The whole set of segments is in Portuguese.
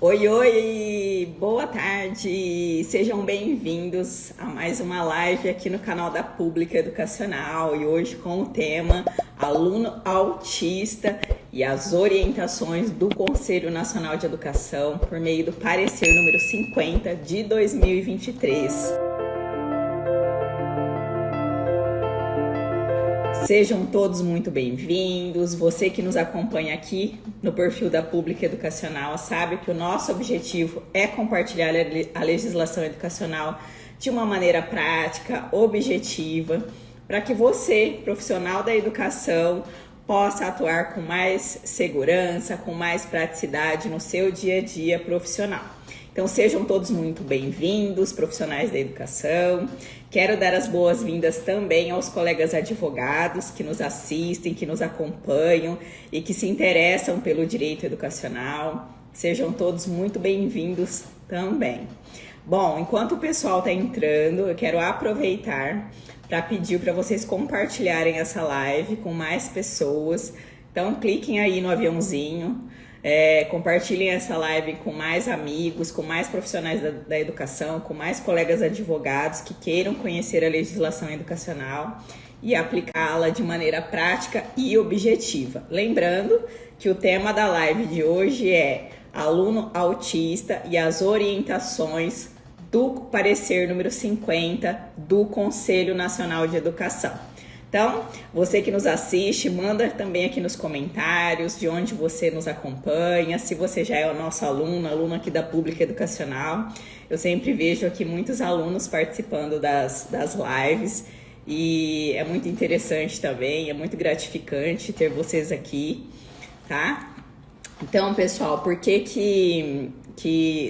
Oi, oi! Boa tarde! Sejam bem-vindos a mais uma live aqui no canal da Pública Educacional e hoje com o tema Aluno Autista e as orientações do Conselho Nacional de Educação por meio do parecer número 50 de 2023. Sejam todos muito bem-vindos. Você que nos acompanha aqui no perfil da Pública Educacional sabe que o nosso objetivo é compartilhar a legislação educacional de uma maneira prática, objetiva, para que você, profissional da educação, possa atuar com mais segurança, com mais praticidade no seu dia a dia profissional. Então sejam todos muito bem-vindos, profissionais da educação. Quero dar as boas-vindas também aos colegas advogados que nos assistem, que nos acompanham e que se interessam pelo direito educacional. Sejam todos muito bem-vindos também. Bom, enquanto o pessoal está entrando, eu quero aproveitar para pedir para vocês compartilharem essa live com mais pessoas. Então cliquem aí no aviãozinho. Compartilhem essa live com mais amigos, com mais profissionais da educação, com mais colegas advogados que queiram conhecer a legislação educacional e aplicá-la de maneira prática e objetiva. Lembrando que o tema da live de hoje é aluno autista e as orientações do parecer número 50 do Conselho Nacional de Educação. Então, você que nos assiste, manda também aqui nos comentários de onde você nos acompanha, se você já é o nosso aluno aqui da Pública Educacional. Eu sempre vejo aqui muitos alunos participando das lives e é muito interessante também, é muito gratificante ter vocês aqui, tá? Então, pessoal, por que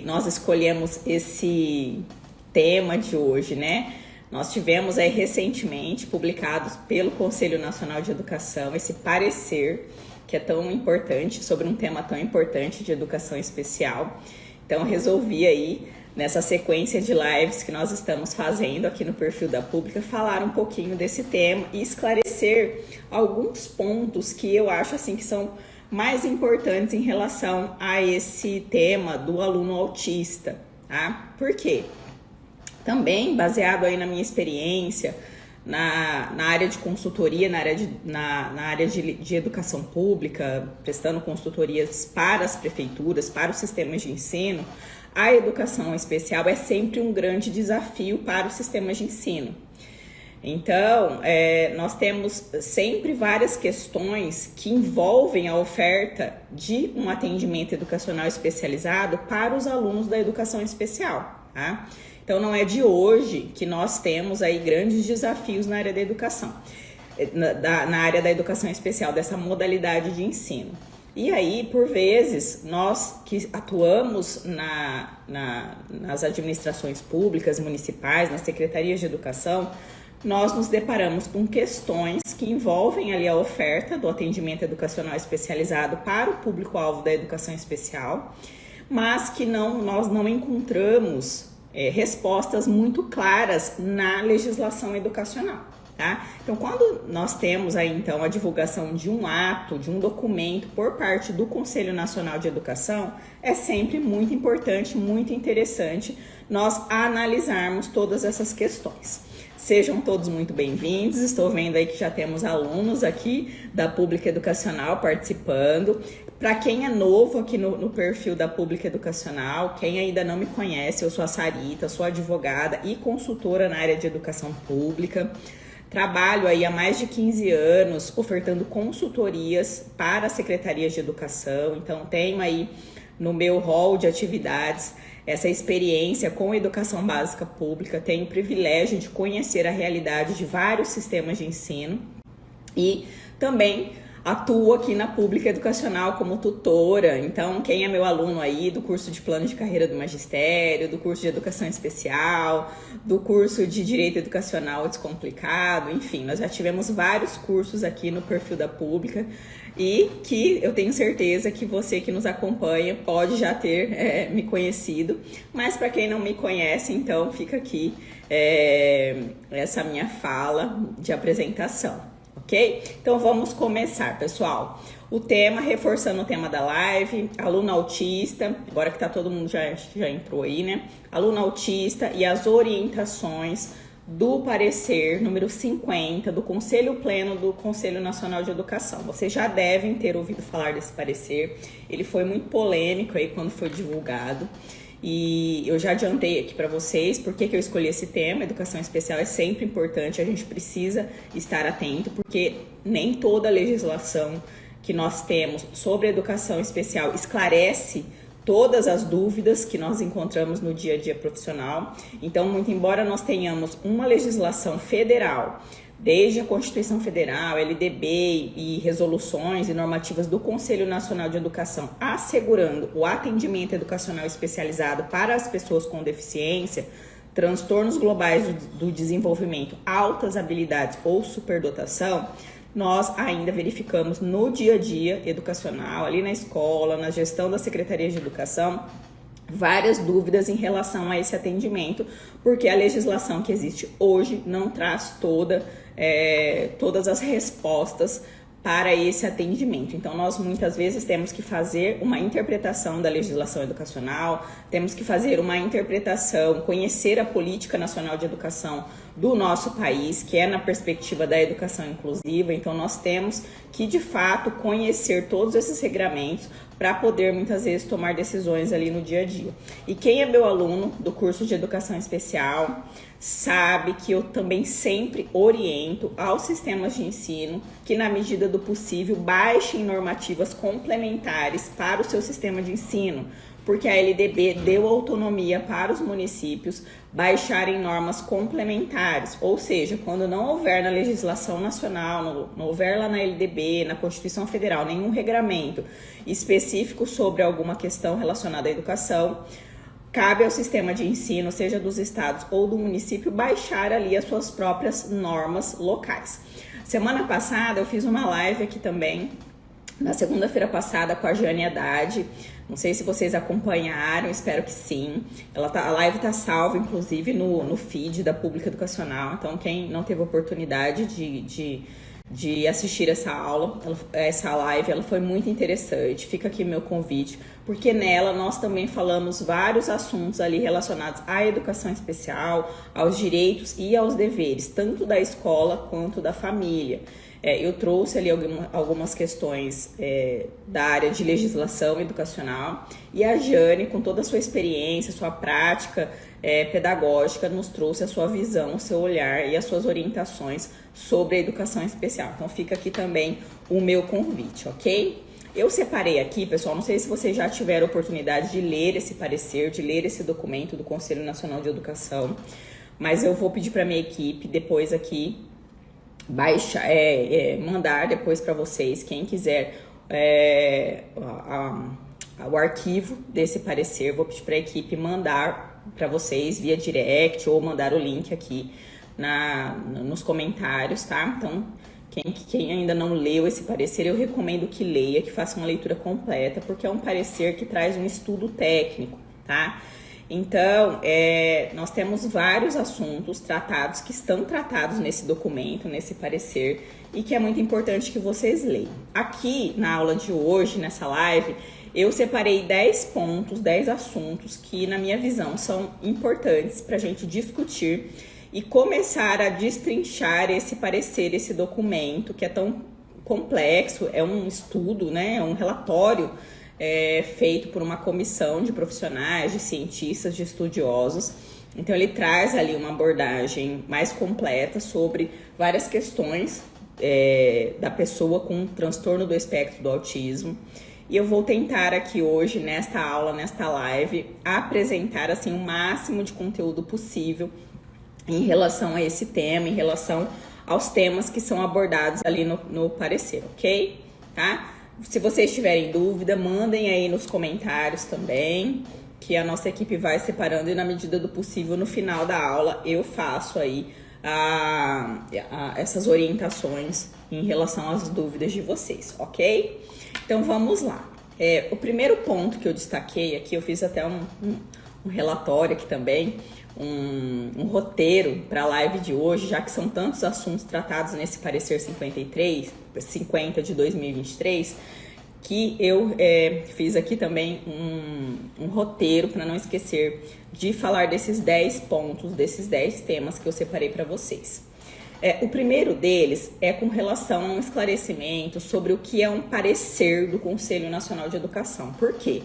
nós escolhemos esse tema de hoje, né? Nós tivemos aí recentemente publicado pelo Conselho Nacional de Educação esse parecer que é tão importante, sobre um tema tão importante de educação especial. Então eu resolvi aí, nessa sequência de lives que nós estamos fazendo aqui no perfil da Pública, falar um pouquinho desse tema e esclarecer alguns pontos que eu acho assim que são mais importantes em relação a esse tema do aluno autista, tá? Por quê? Também baseado aí na minha experiência na área de consultoria, na área de educação pública, prestando consultorias para as prefeituras, para os sistemas de ensino, a educação especial é sempre um grande desafio para os sistemas de ensino. Então, nós temos sempre várias questões que envolvem a oferta de um atendimento educacional especializado para os alunos da educação especial, tá? Então, não é de hoje que nós temos aí grandes desafios na área da educação, na área da educação especial, dessa modalidade de ensino. E aí, por vezes, nós que atuamos nas administrações públicas, municipais, nas secretarias de educação, nós nos deparamos com questões que envolvem ali a oferta do atendimento educacional especializado para o público-alvo da educação especial, mas que nós não encontramos respostas muito claras na legislação educacional, tá? Então, quando nós temos aí, então, a divulgação de um ato, de um documento por parte do Conselho Nacional de Educação, é sempre muito importante, muito interessante nós analisarmos todas essas questões. Sejam todos muito bem-vindos, estou vendo aí que já temos alunos aqui da Pública Educacional participando. Para quem é novo aqui no perfil da Pública Educacional, quem ainda não me conhece, eu sou a Sarita, sou advogada e consultora na área de educação pública. Trabalho aí há mais de 15 anos ofertando consultorias para secretarias de educação, então tenho aí no meu rol de atividades essa experiência com educação básica pública, tenho o privilégio de conhecer a realidade de vários sistemas de ensino e também atuo aqui na Pública Educacional como tutora. Então, quem é meu aluno aí do curso de plano de carreira do magistério, do curso de educação especial, do curso de direito educacional descomplicado, enfim, nós já tivemos vários cursos aqui no perfil da Pública e que eu tenho certeza que você que nos acompanha pode já ter me conhecido, mas para quem não me conhece, então fica aqui essa minha fala de apresentação. ok? Então vamos começar, pessoal. O tema, reforçando o tema da live, aluno autista, agora que tá todo mundo já entrou aí, né? Aluno autista e as orientações do parecer número 50 do Conselho Pleno do Conselho Nacional de Educação. Vocês já devem ter ouvido falar desse parecer, ele foi muito polêmico aí quando foi divulgado. E eu já adiantei aqui para vocês por que eu escolhi esse tema. Educação especial é sempre importante, a gente precisa estar atento, porque nem toda a legislação que nós temos sobre a educação especial esclarece todas as dúvidas que nós encontramos no dia a dia profissional. Então, muito embora nós tenhamos uma legislação federal, desde a Constituição Federal, LDB e resoluções e normativas do Conselho Nacional de Educação, assegurando o atendimento educacional especializado para as pessoas com deficiência, transtornos globais do desenvolvimento, altas habilidades ou superdotação, nós ainda verificamos no dia a dia educacional, ali na escola, na gestão da Secretaria de Educação, várias dúvidas em relação a esse atendimento, porque a legislação que existe hoje não traz todas as respostas para esse atendimento. Então, nós muitas vezes temos que fazer uma interpretação da legislação educacional, temos que fazer uma interpretação, conhecer a Política Nacional de Educação do nosso país, que é na perspectiva da educação inclusiva. Então, nós temos que, de fato, conhecer todos esses regramentos para poder, muitas vezes, tomar decisões ali no dia a dia. E quem é meu aluno do curso de Educação Especial sabe que eu também sempre oriento aos sistemas de ensino que, na medida do possível, baixem normativas complementares para o seu sistema de ensino, porque a LDB deu autonomia para os municípios baixarem normas complementares, ou seja, quando não houver na legislação nacional, não houver lá na LDB, na Constituição Federal, nenhum regramento específico sobre alguma questão relacionada à educação, cabe ao sistema de ensino, seja dos estados ou do município, baixar ali as suas próprias normas locais. Semana passada eu fiz uma live aqui também, na segunda-feira passada, com a Jane Haddad. Não sei se vocês acompanharam, espero que sim. A live tá salva, inclusive, no feed da Pública Educacional. Então, quem não teve oportunidade de assistir essa live, ela foi muito interessante. Fica aqui meu convite, porque nela nós também falamos vários assuntos ali relacionados à educação especial, aos direitos e aos deveres, tanto da escola quanto da família. Eu trouxe ali algumas questões da área de legislação educacional, e a Jane, com toda a sua experiência, sua prática pedagógica, nos trouxe a sua visão, o seu olhar e as suas orientações sobre a educação especial. Então fica aqui também o meu convite, ok? Eu separei aqui, pessoal, não sei se vocês já tiveram oportunidade de ler esse parecer, de ler esse documento do Conselho Nacional de Educação, mas eu vou pedir para minha equipe depois aqui mandar depois para vocês, quem quiser o arquivo desse parecer, vou pedir para a equipe mandar para vocês via direct ou mandar o link aqui nos comentários, tá? Então, quem ainda não leu esse parecer, eu recomendo que leia, que faça uma leitura completa, porque é um parecer que traz um estudo técnico, tá? Então, nós temos vários assuntos tratados, que estão tratados nesse documento, nesse parecer, e que é muito importante que vocês leiam. Aqui, na aula de hoje, nessa live, eu separei 10 pontos, 10 assuntos que, na minha visão, são importantes para a gente discutir e começar a destrinchar esse parecer, esse documento, que é tão complexo, é um estudo, né, é um relatório feito por uma comissão de profissionais, de cientistas, de estudiosos. Então ele traz ali uma abordagem mais completa sobre várias questões da pessoa com transtorno do espectro do autismo. E eu vou tentar aqui hoje, nesta aula, nesta live, apresentar assim o máximo de conteúdo possível em relação a esse tema, em relação aos temas que são abordados ali no parecer, ok? Tá? Se vocês tiverem dúvida, mandem aí nos comentários também, que a nossa equipe vai separando, e na medida do possível, no final da aula, eu faço aí essas orientações em relação às dúvidas de vocês, ok? Então vamos lá. O primeiro ponto que eu destaquei aqui, eu fiz até relatório aqui também, um roteiro para a live de hoje, já que são tantos assuntos tratados nesse parecer 50 de 2023, que eu fiz aqui também um roteiro para não esquecer de falar desses 10 pontos, desses 10 temas que eu separei para vocês. O primeiro deles é com relação a um esclarecimento sobre o que é um parecer do Conselho Nacional de Educação. Por quê?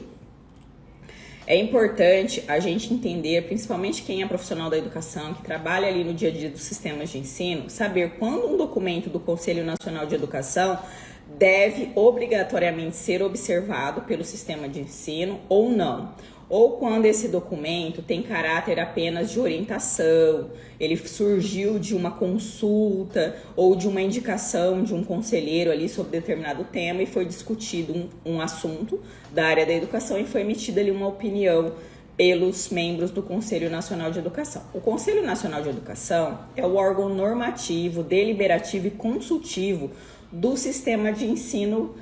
É importante a gente entender, principalmente quem é profissional da educação, que trabalha ali no dia a dia dos sistemas de ensino, saber quando um documento do Conselho Nacional de Educação deve obrigatoriamente ser observado pelo sistema de ensino ou não. Ou quando esse documento tem caráter apenas de orientação, ele surgiu de uma consulta ou de uma indicação de um conselheiro ali sobre determinado tema e foi discutido um assunto da área da educação e foi emitida ali uma opinião pelos membros do Conselho Nacional de Educação. O Conselho Nacional de Educação é o órgão normativo, deliberativo e consultivo do sistema de ensino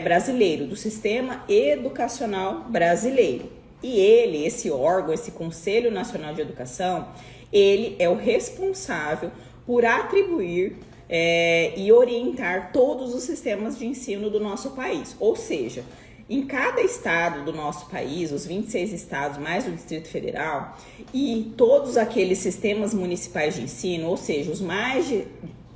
brasileiro, do sistema educacional brasileiro. E ele, esse órgão, esse Conselho Nacional de Educação, ele é o responsável por atribuir e orientar todos os sistemas de ensino do nosso país. Ou seja, em cada estado do nosso país, os 26 estados mais o Distrito Federal, e todos aqueles sistemas municipais de ensino, ou seja, os mais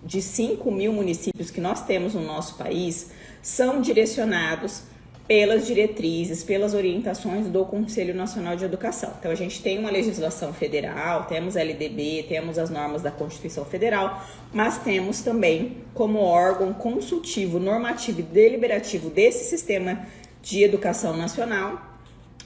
de 5 mil municípios que nós temos no nosso país, são direcionados pelas diretrizes, pelas orientações do Conselho Nacional de Educação. Então, a gente tem uma legislação federal, temos LDB, temos as normas da Constituição Federal, mas temos também como órgão consultivo, normativo e deliberativo desse sistema de educação nacional,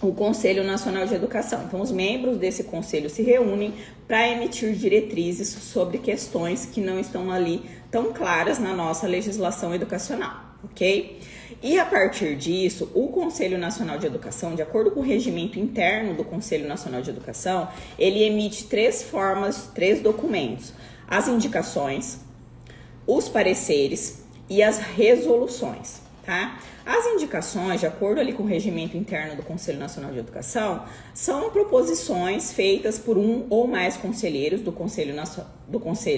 o Conselho Nacional de Educação. Então, os membros desse conselho se reúnem para emitir diretrizes sobre questões que não estão ali tão claras na nossa legislação educacional, ok? E a partir disso, o Conselho Nacional de Educação, de acordo com o regimento interno do Conselho Nacional de Educação, ele emite três documentos: as indicações, os pareceres e as resoluções, tá? As indicações, de acordo ali com o regimento interno do Conselho Nacional de Educação, são proposições feitas por um ou mais conselheiros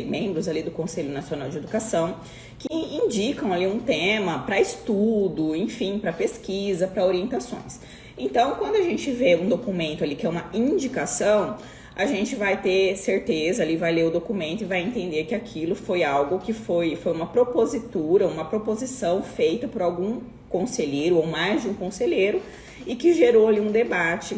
membros ali do Conselho Nacional de Educação, que indicam ali um tema para estudo, enfim, para pesquisa, para orientações. Então, quando a gente vê um documento ali que é uma indicação, a gente vai ter certeza ali, vai ler o documento e vai entender que aquilo foi algo que foi uma propositura, uma proposição feita por algum conselheiro ou mais de um conselheiro e que gerou ali um debate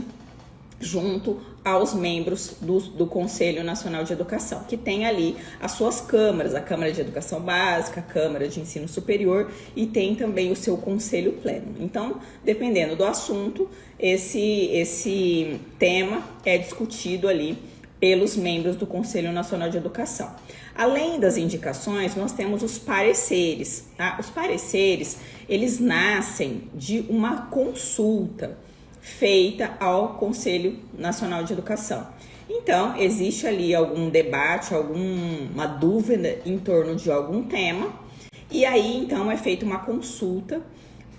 junto aos membros do Conselho Nacional de Educação, que tem ali as suas câmaras, a Câmara de Educação Básica, a Câmara de Ensino Superior e tem também o seu Conselho Pleno. Então, dependendo do assunto, esse tema é discutido ali pelos membros do Conselho Nacional de Educação. Além das indicações, nós temos os pareceres, tá? Os pareceres, eles nascem de uma consulta feita ao Conselho Nacional de Educação. Então, existe ali algum debate, alguma dúvida em torno de algum tema, e aí, então, é feita uma consulta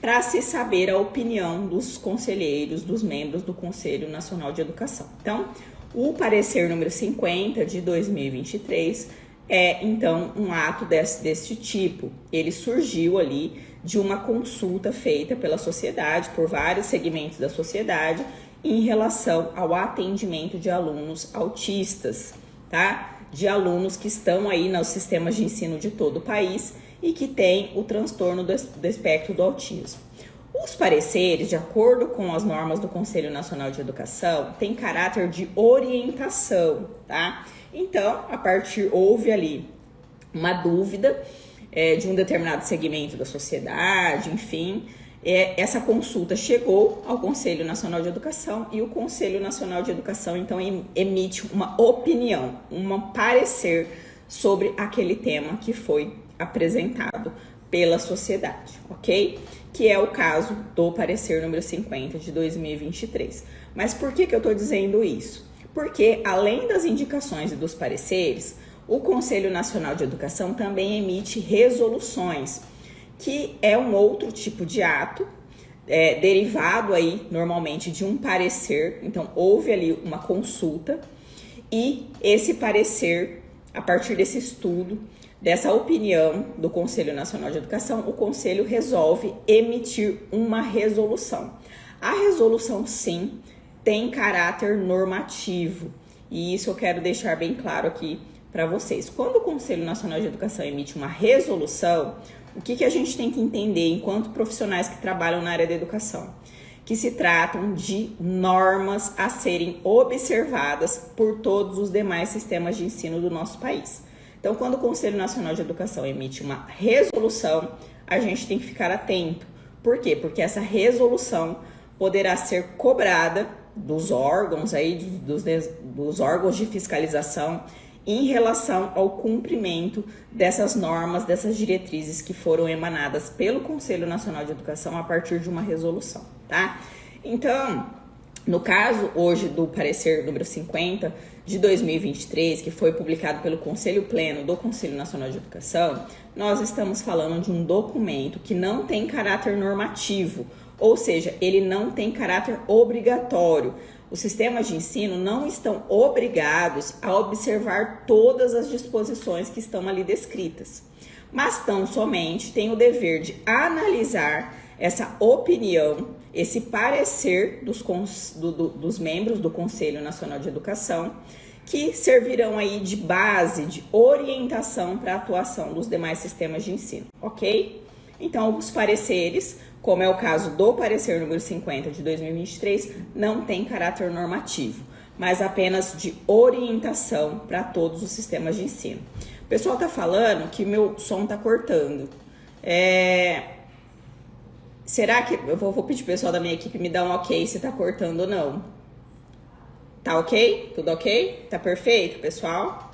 para se saber a opinião dos conselheiros, dos membros do Conselho Nacional de Educação. Então, o parecer número 50 de 2023 é, então, um ato deste tipo. Ele surgiu ali de uma consulta feita pela sociedade, por vários segmentos da sociedade, em relação ao atendimento de alunos autistas, tá? De alunos que estão aí nos sistemas de ensino de todo o país e que têm o transtorno do espectro do autismo. Os pareceres, de acordo com as normas do Conselho Nacional de Educação, têm caráter de orientação, tá? Então, houve ali uma dúvida de um determinado segmento da sociedade, enfim, essa consulta chegou ao Conselho Nacional de Educação e o Conselho Nacional de Educação, então, emite uma opinião, um parecer sobre aquele tema que foi apresentado pela sociedade, ok? Que é o caso do parecer número 50 de 2023. Mas por que eu estou dizendo isso? Porque, além das indicações e dos pareceres, o Conselho Nacional de Educação também emite resoluções, que é um outro tipo de ato derivado aí normalmente de um parecer. Então houve ali uma consulta e esse parecer, a partir desse estudo, dessa opinião do Conselho Nacional de Educação, o Conselho resolve emitir uma resolução. A resolução, sim, tem caráter normativo, e isso eu quero deixar bem claro aqui para vocês. Quando o Conselho Nacional de Educação emite uma resolução, o que a gente tem que entender enquanto profissionais que trabalham na área da educação? Que se tratam de normas a serem observadas por todos os demais sistemas de ensino do nosso país. Então, quando o Conselho Nacional de Educação emite uma resolução, a gente tem que ficar atento. Por quê? Porque essa resolução poderá ser cobrada dos órgãos aí, dos órgãos de fiscalização em relação ao cumprimento dessas normas, dessas diretrizes que foram emanadas pelo Conselho Nacional de Educação a partir de uma resolução, tá? Então, no caso hoje do parecer número 50 de 2023, que foi publicado pelo Conselho Pleno do Conselho Nacional de Educação, nós estamos falando de um documento que não tem caráter normativo, ou seja, ele não tem caráter obrigatório. Os sistemas de ensino não estão obrigados a observar todas as disposições que estão ali descritas, mas tão somente têm o dever de analisar essa opinião, esse parecer dos membros do Conselho Nacional de Educação, que servirão aí de base, de orientação para a atuação dos demais sistemas de ensino, ok? Então, os pareceres, como é o caso do parecer número 50 de 2023, não tem caráter normativo, mas apenas de orientação para todos os sistemas de ensino. O pessoal está falando que meu som está cortando. Será que... Eu vou pedir pro pessoal da minha equipe me dar um ok se está cortando ou não. Tá ok? Tudo ok? Tá perfeito, pessoal?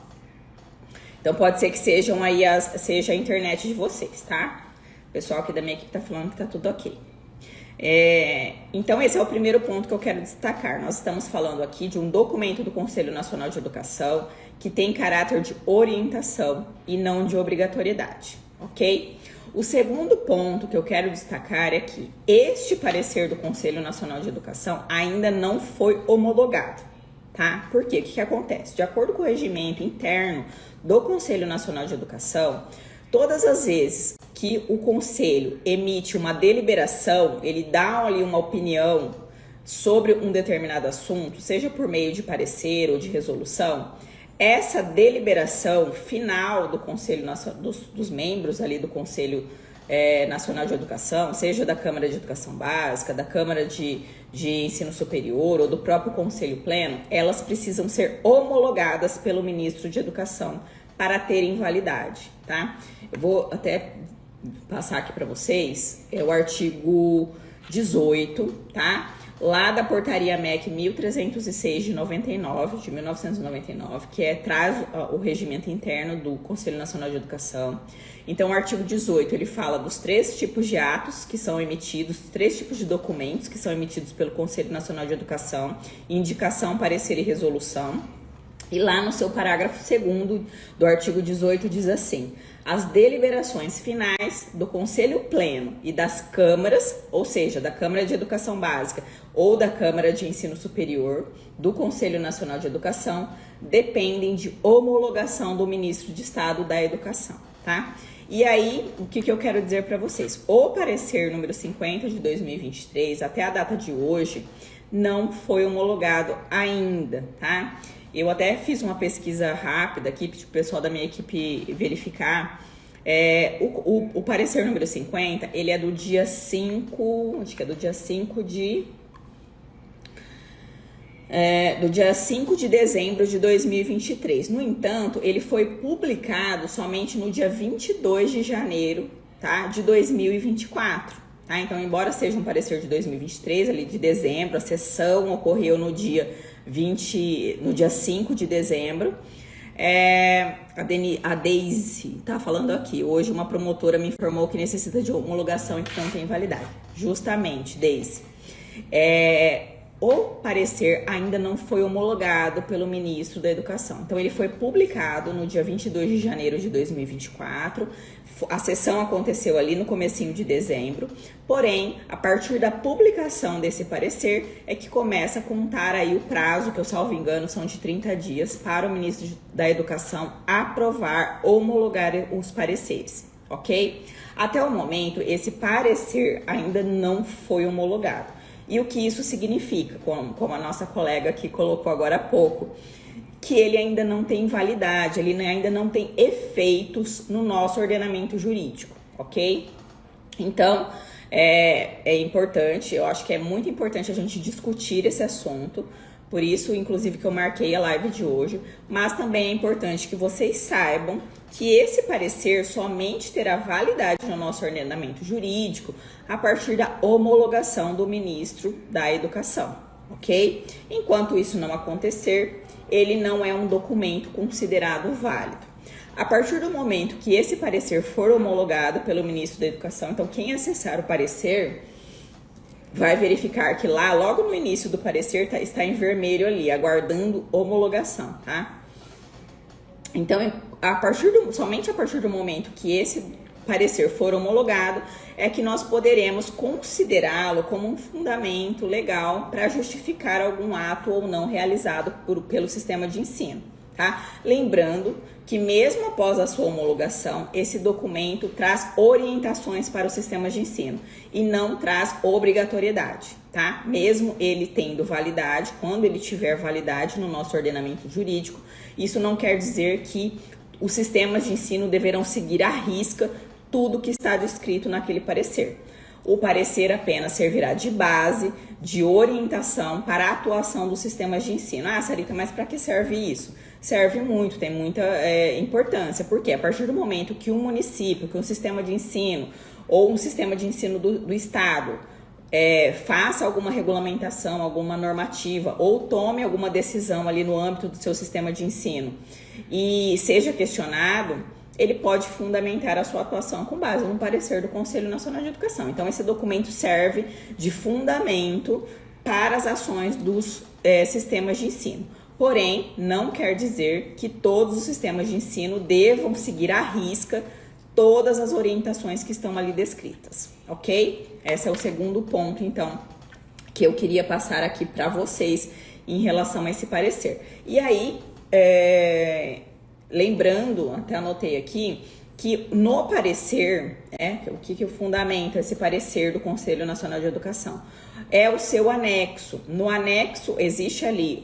Então pode ser que sejam aí seja a internet de vocês, tá? O pessoal aqui da minha equipe tá falando que tá tudo ok. Então esse é o primeiro ponto que eu quero destacar. Nós estamos falando aqui de um documento do Conselho Nacional de Educação que tem caráter de orientação e não de obrigatoriedade, ok? O segundo ponto que eu quero destacar é que este parecer do Conselho Nacional de Educação ainda não foi homologado, tá? Por quê? O que acontece? De acordo com o regimento interno do Conselho Nacional de Educação, todas as vezes que o Conselho emite uma deliberação, ele dá ali uma opinião sobre um determinado assunto, seja por meio de parecer ou de resolução, essa deliberação final do Conselho dos membros ali do Conselho Nacional de Educação, seja da Câmara de Educação Básica, da Câmara de Ensino Superior ou do próprio Conselho Pleno, elas precisam ser homologadas pelo Ministro de Educação para terem validade, tá? Eu vou até passar aqui para vocês, é o artigo 18, tá? Lá da portaria MEC 1306 de 1999, que traz o regimento interno do Conselho Nacional de Educação. Então, o artigo 18, ele fala dos 3 tipos de atos que são emitidos, 3 tipos de documentos que são emitidos pelo Conselho Nacional de Educação, indicação, parecer e resolução. E lá no seu parágrafo 2º do artigo 18 diz assim: as deliberações finais do Conselho Pleno e das câmaras, ou seja, da Câmara de Educação Básica ou da Câmara de Ensino Superior, do Conselho Nacional de Educação, dependem de homologação do Ministro de Estado da Educação, tá? E aí, o que eu quero dizer para vocês? O parecer número 50 de 2023, até a data de hoje, não foi homologado ainda, tá? Eu até fiz uma pesquisa rápida aqui, pedi pro pessoal da minha equipe verificar. O parecer número 50, ele é do dia 5, acho que é do dia 5 de... do dia 5 de dezembro de 2023. No entanto, ele foi publicado somente no dia 22 de janeiro, tá, de 2024. Tá? Então, embora seja um parecer de 2023, ali de dezembro, a sessão ocorreu no dia 5 de dezembro. A Deise tá falando aqui, hoje uma promotora me informou que necessita de homologação e que não tem validade. Justamente, Deise. o parecer ainda não foi homologado pelo ministro da Educação. Então, ele foi publicado no dia 22 de janeiro de 2024. A sessão aconteceu ali no comecinho de dezembro. Porém, a partir da publicação desse parecer é que começa a contar aí o prazo, que eu salvo engano são de 30 dias, para o ministro da Educação aprovar, homologar os pareceres, ok? Até o momento, esse parecer ainda não foi homologado. E o que isso significa, como a nossa colega aqui colocou agora há pouco, que ele ainda não tem validade, ele ainda não tem efeitos no nosso ordenamento jurídico, ok? Então, é importante, eu acho que é muito importante a gente discutir esse assunto, por isso, inclusive, que eu marquei a live de hoje, mas também é importante que vocês saibam que esse parecer somente terá validade no nosso ordenamento jurídico a partir da homologação do ministro da Educação, ok? Enquanto isso não acontecer, ele não é um documento considerado válido. A partir do momento que esse parecer for homologado pelo ministro da Educação, então quem acessar o parecer vai verificar que lá, logo no início do parecer, está em vermelho ali, aguardando homologação, tá? Então, somente a partir do momento que esse parecer for homologado, é que nós poderemos considerá-lo como um fundamento legal para justificar algum ato ou não realizado pelo sistema de ensino, tá? Lembrando que mesmo após a sua homologação, esse documento traz orientações para o sistema de ensino e não traz obrigatoriedade, tá? Mesmo ele tendo validade, quando ele tiver validade no nosso ordenamento jurídico, isso não quer dizer que os sistemas de ensino deverão seguir à risca tudo que está descrito naquele parecer. O parecer apenas servirá de base, de orientação para a atuação dos sistemas de ensino. Ah, Sarita, mas para que serve isso? Serve muito, tem muita importância, porque a partir do momento que um município, que um sistema de ensino ou um sistema de ensino do estado faça alguma regulamentação, alguma normativa ou tome alguma decisão ali no âmbito do seu sistema de ensino e seja questionado, ele pode fundamentar a sua atuação com base no parecer do Conselho Nacional de Educação. Então, esse documento serve de fundamento para as ações dos sistemas de ensino. Porém, não quer dizer que todos os sistemas de ensino devam seguir à risca todas as orientações que estão ali descritas, ok? Esse é o segundo ponto, então, que eu queria passar aqui para vocês em relação a esse parecer. E aí, lembrando, até anotei aqui, que no parecer, o que fundamenta esse parecer do Conselho Nacional de Educação? É o seu anexo. No anexo existe ali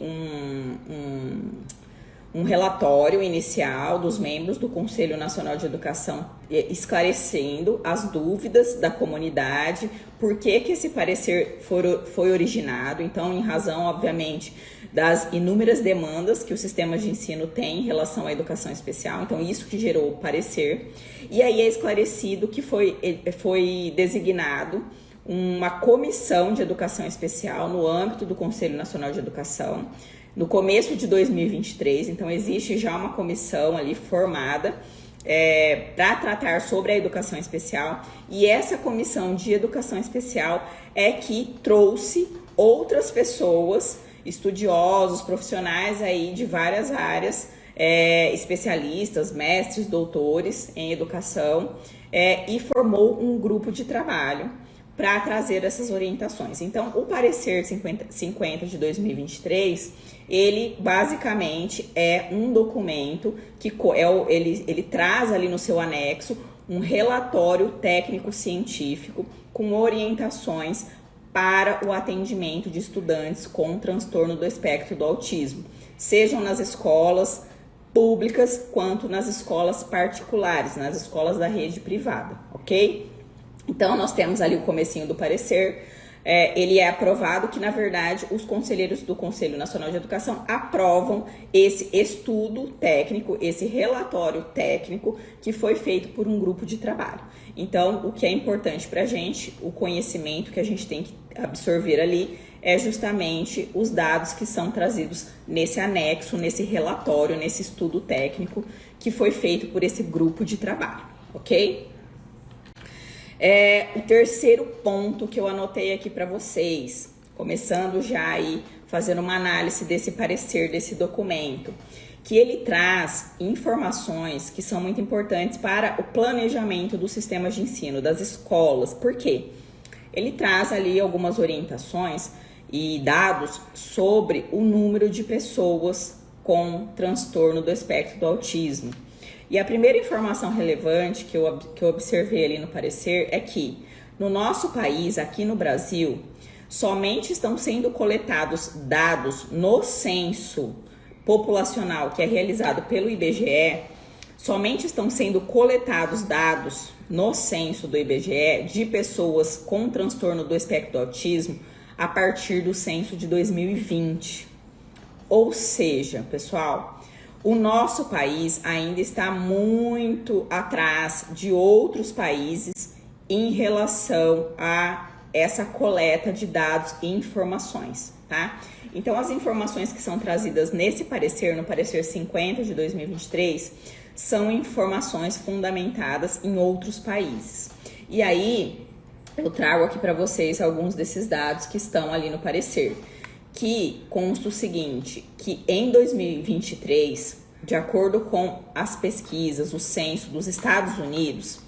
um relatório inicial dos membros do Conselho Nacional de Educação esclarecendo as dúvidas da comunidade, por que esse parecer foi originado. Então, em razão, obviamente, das inúmeras demandas que o sistema de ensino tem em relação à educação especial. Então, isso que gerou o parecer. E aí é esclarecido que foi designado uma comissão de educação especial no âmbito do Conselho Nacional de Educação, no começo de 2023, então existe já uma comissão ali formada para tratar sobre a educação especial, e essa comissão de educação especial é que trouxe outras pessoas, estudiosos, profissionais aí de várias áreas, especialistas, mestres, doutores em educação, e formou um grupo de trabalho para trazer essas orientações. Então, o parecer 50 de 2023, ele basicamente é um documento que ele traz ali no seu anexo um relatório técnico-científico com orientações para o atendimento de estudantes com transtorno do espectro do autismo, sejam nas escolas públicas quanto nas escolas particulares, nas escolas da rede privada, ok? Então, nós temos ali o comecinho do parecer, ele é aprovado que, na verdade, os conselheiros do Conselho Nacional de Educação aprovam esse estudo técnico, esse relatório técnico que foi feito por um grupo de trabalho. Então, o que é importante para a gente, o conhecimento que a gente tem que absorver ali, é justamente os dados que são trazidos nesse anexo, nesse relatório, nesse estudo técnico que foi feito por esse grupo de trabalho, ok? O terceiro ponto que eu anotei aqui para vocês, começando já aí fazendo uma análise desse parecer, desse documento, que ele traz informações que são muito importantes para o planejamento dos sistemas de ensino, das escolas. Por quê? Ele traz ali algumas orientações e dados sobre o número de pessoas com transtorno do espectro do autismo. E a primeira informação relevante que eu observei ali no parecer é que no nosso país, aqui no Brasil, somente estão sendo coletados dados no censo populacional que é realizado pelo IBGE, somente estão sendo coletados dados no censo do IBGE de pessoas com transtorno do espectro do autismo a partir do censo de 2020. Ou seja, pessoal, o nosso país ainda está muito atrás de outros países em relação a essa coleta de dados e informações, tá? Então, as informações que são trazidas nesse parecer, no parecer 50 de 2023, são informações fundamentadas em outros países. E aí, eu trago aqui para vocês alguns desses dados que estão ali no parecer, que consta o seguinte, que em 2023, de acordo com as pesquisas, o censo dos Estados Unidos,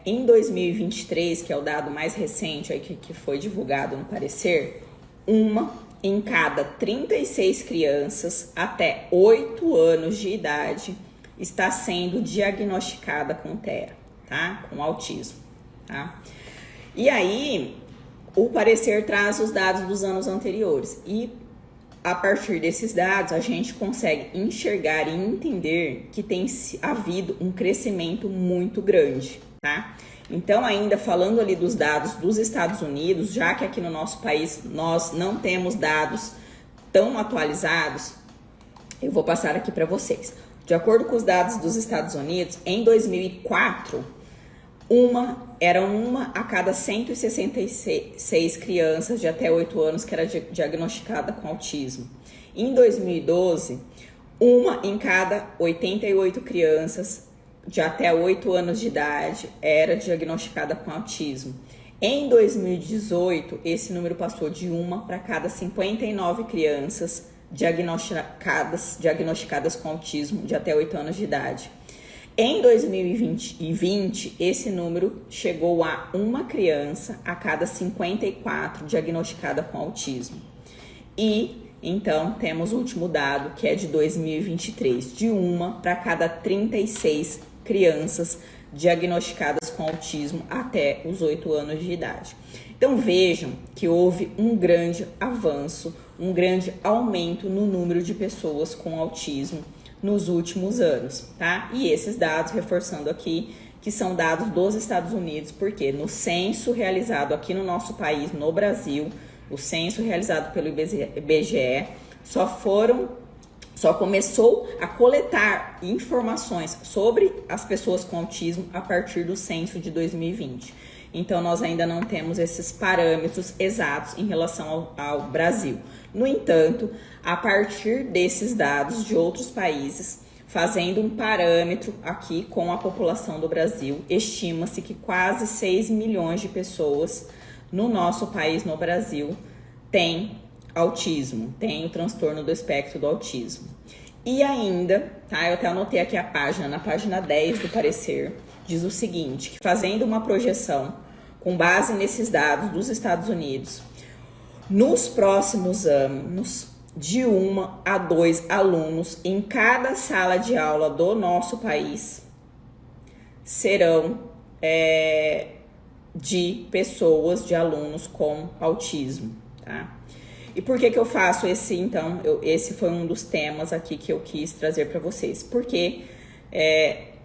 em 2023, que é o dado mais recente aí que foi divulgado no parecer, uma em cada 36 crianças até 8 anos de idade está sendo diagnosticada com TEA, tá? Com autismo, tá? E aí, o parecer traz os dados dos anos anteriores e a partir desses dados, a gente consegue enxergar e entender que tem havido um crescimento muito grande, tá? Então, ainda falando ali dos dados dos Estados Unidos, já que aqui no nosso país nós não temos dados tão atualizados, eu vou passar aqui para vocês. De acordo com os dados dos Estados Unidos, em 2004, era uma a cada 166 crianças de até 8 anos que era diagnosticada com autismo. Em 2012, uma em cada 88 crianças de até 8 anos de idade era diagnosticada com autismo. Em 2018, esse número passou de uma para cada 59 crianças diagnosticadas com autismo de até 8 anos de idade. Em 2020, esse número chegou a uma criança a cada 54 diagnosticada com autismo. E, então, temos o último dado, que é de 2023, de uma para cada 36 crianças diagnosticadas com autismo até os 8 anos de idade. Então, vejam que houve um grande avanço, um grande aumento no número de pessoas com autismo nos últimos anos, tá? E esses dados, reforçando aqui, que são dados dos Estados Unidos, porque no censo realizado aqui no nosso país, no Brasil, o censo realizado pelo IBGE, só começou a coletar informações sobre as pessoas com autismo a partir do censo de 2020. Então, nós ainda não temos esses parâmetros exatos em relação ao Brasil. No entanto, a partir desses dados de outros países, fazendo um parâmetro aqui com a população do Brasil, estima-se que quase 6 milhões de pessoas no nosso país, no Brasil, têm autismo, têm o transtorno do espectro do autismo. E ainda, tá? Eu até anotei aqui a página, na página 10 do parecer, diz o seguinte, que fazendo uma projeção com base nesses dados dos Estados Unidos, nos próximos anos, de 1 a 2 alunos em cada sala de aula do nosso país serão de pessoas, de alunos com autismo, tá? E por que eu faço esse, então, esse foi um dos temas aqui que eu quis trazer para vocês, porque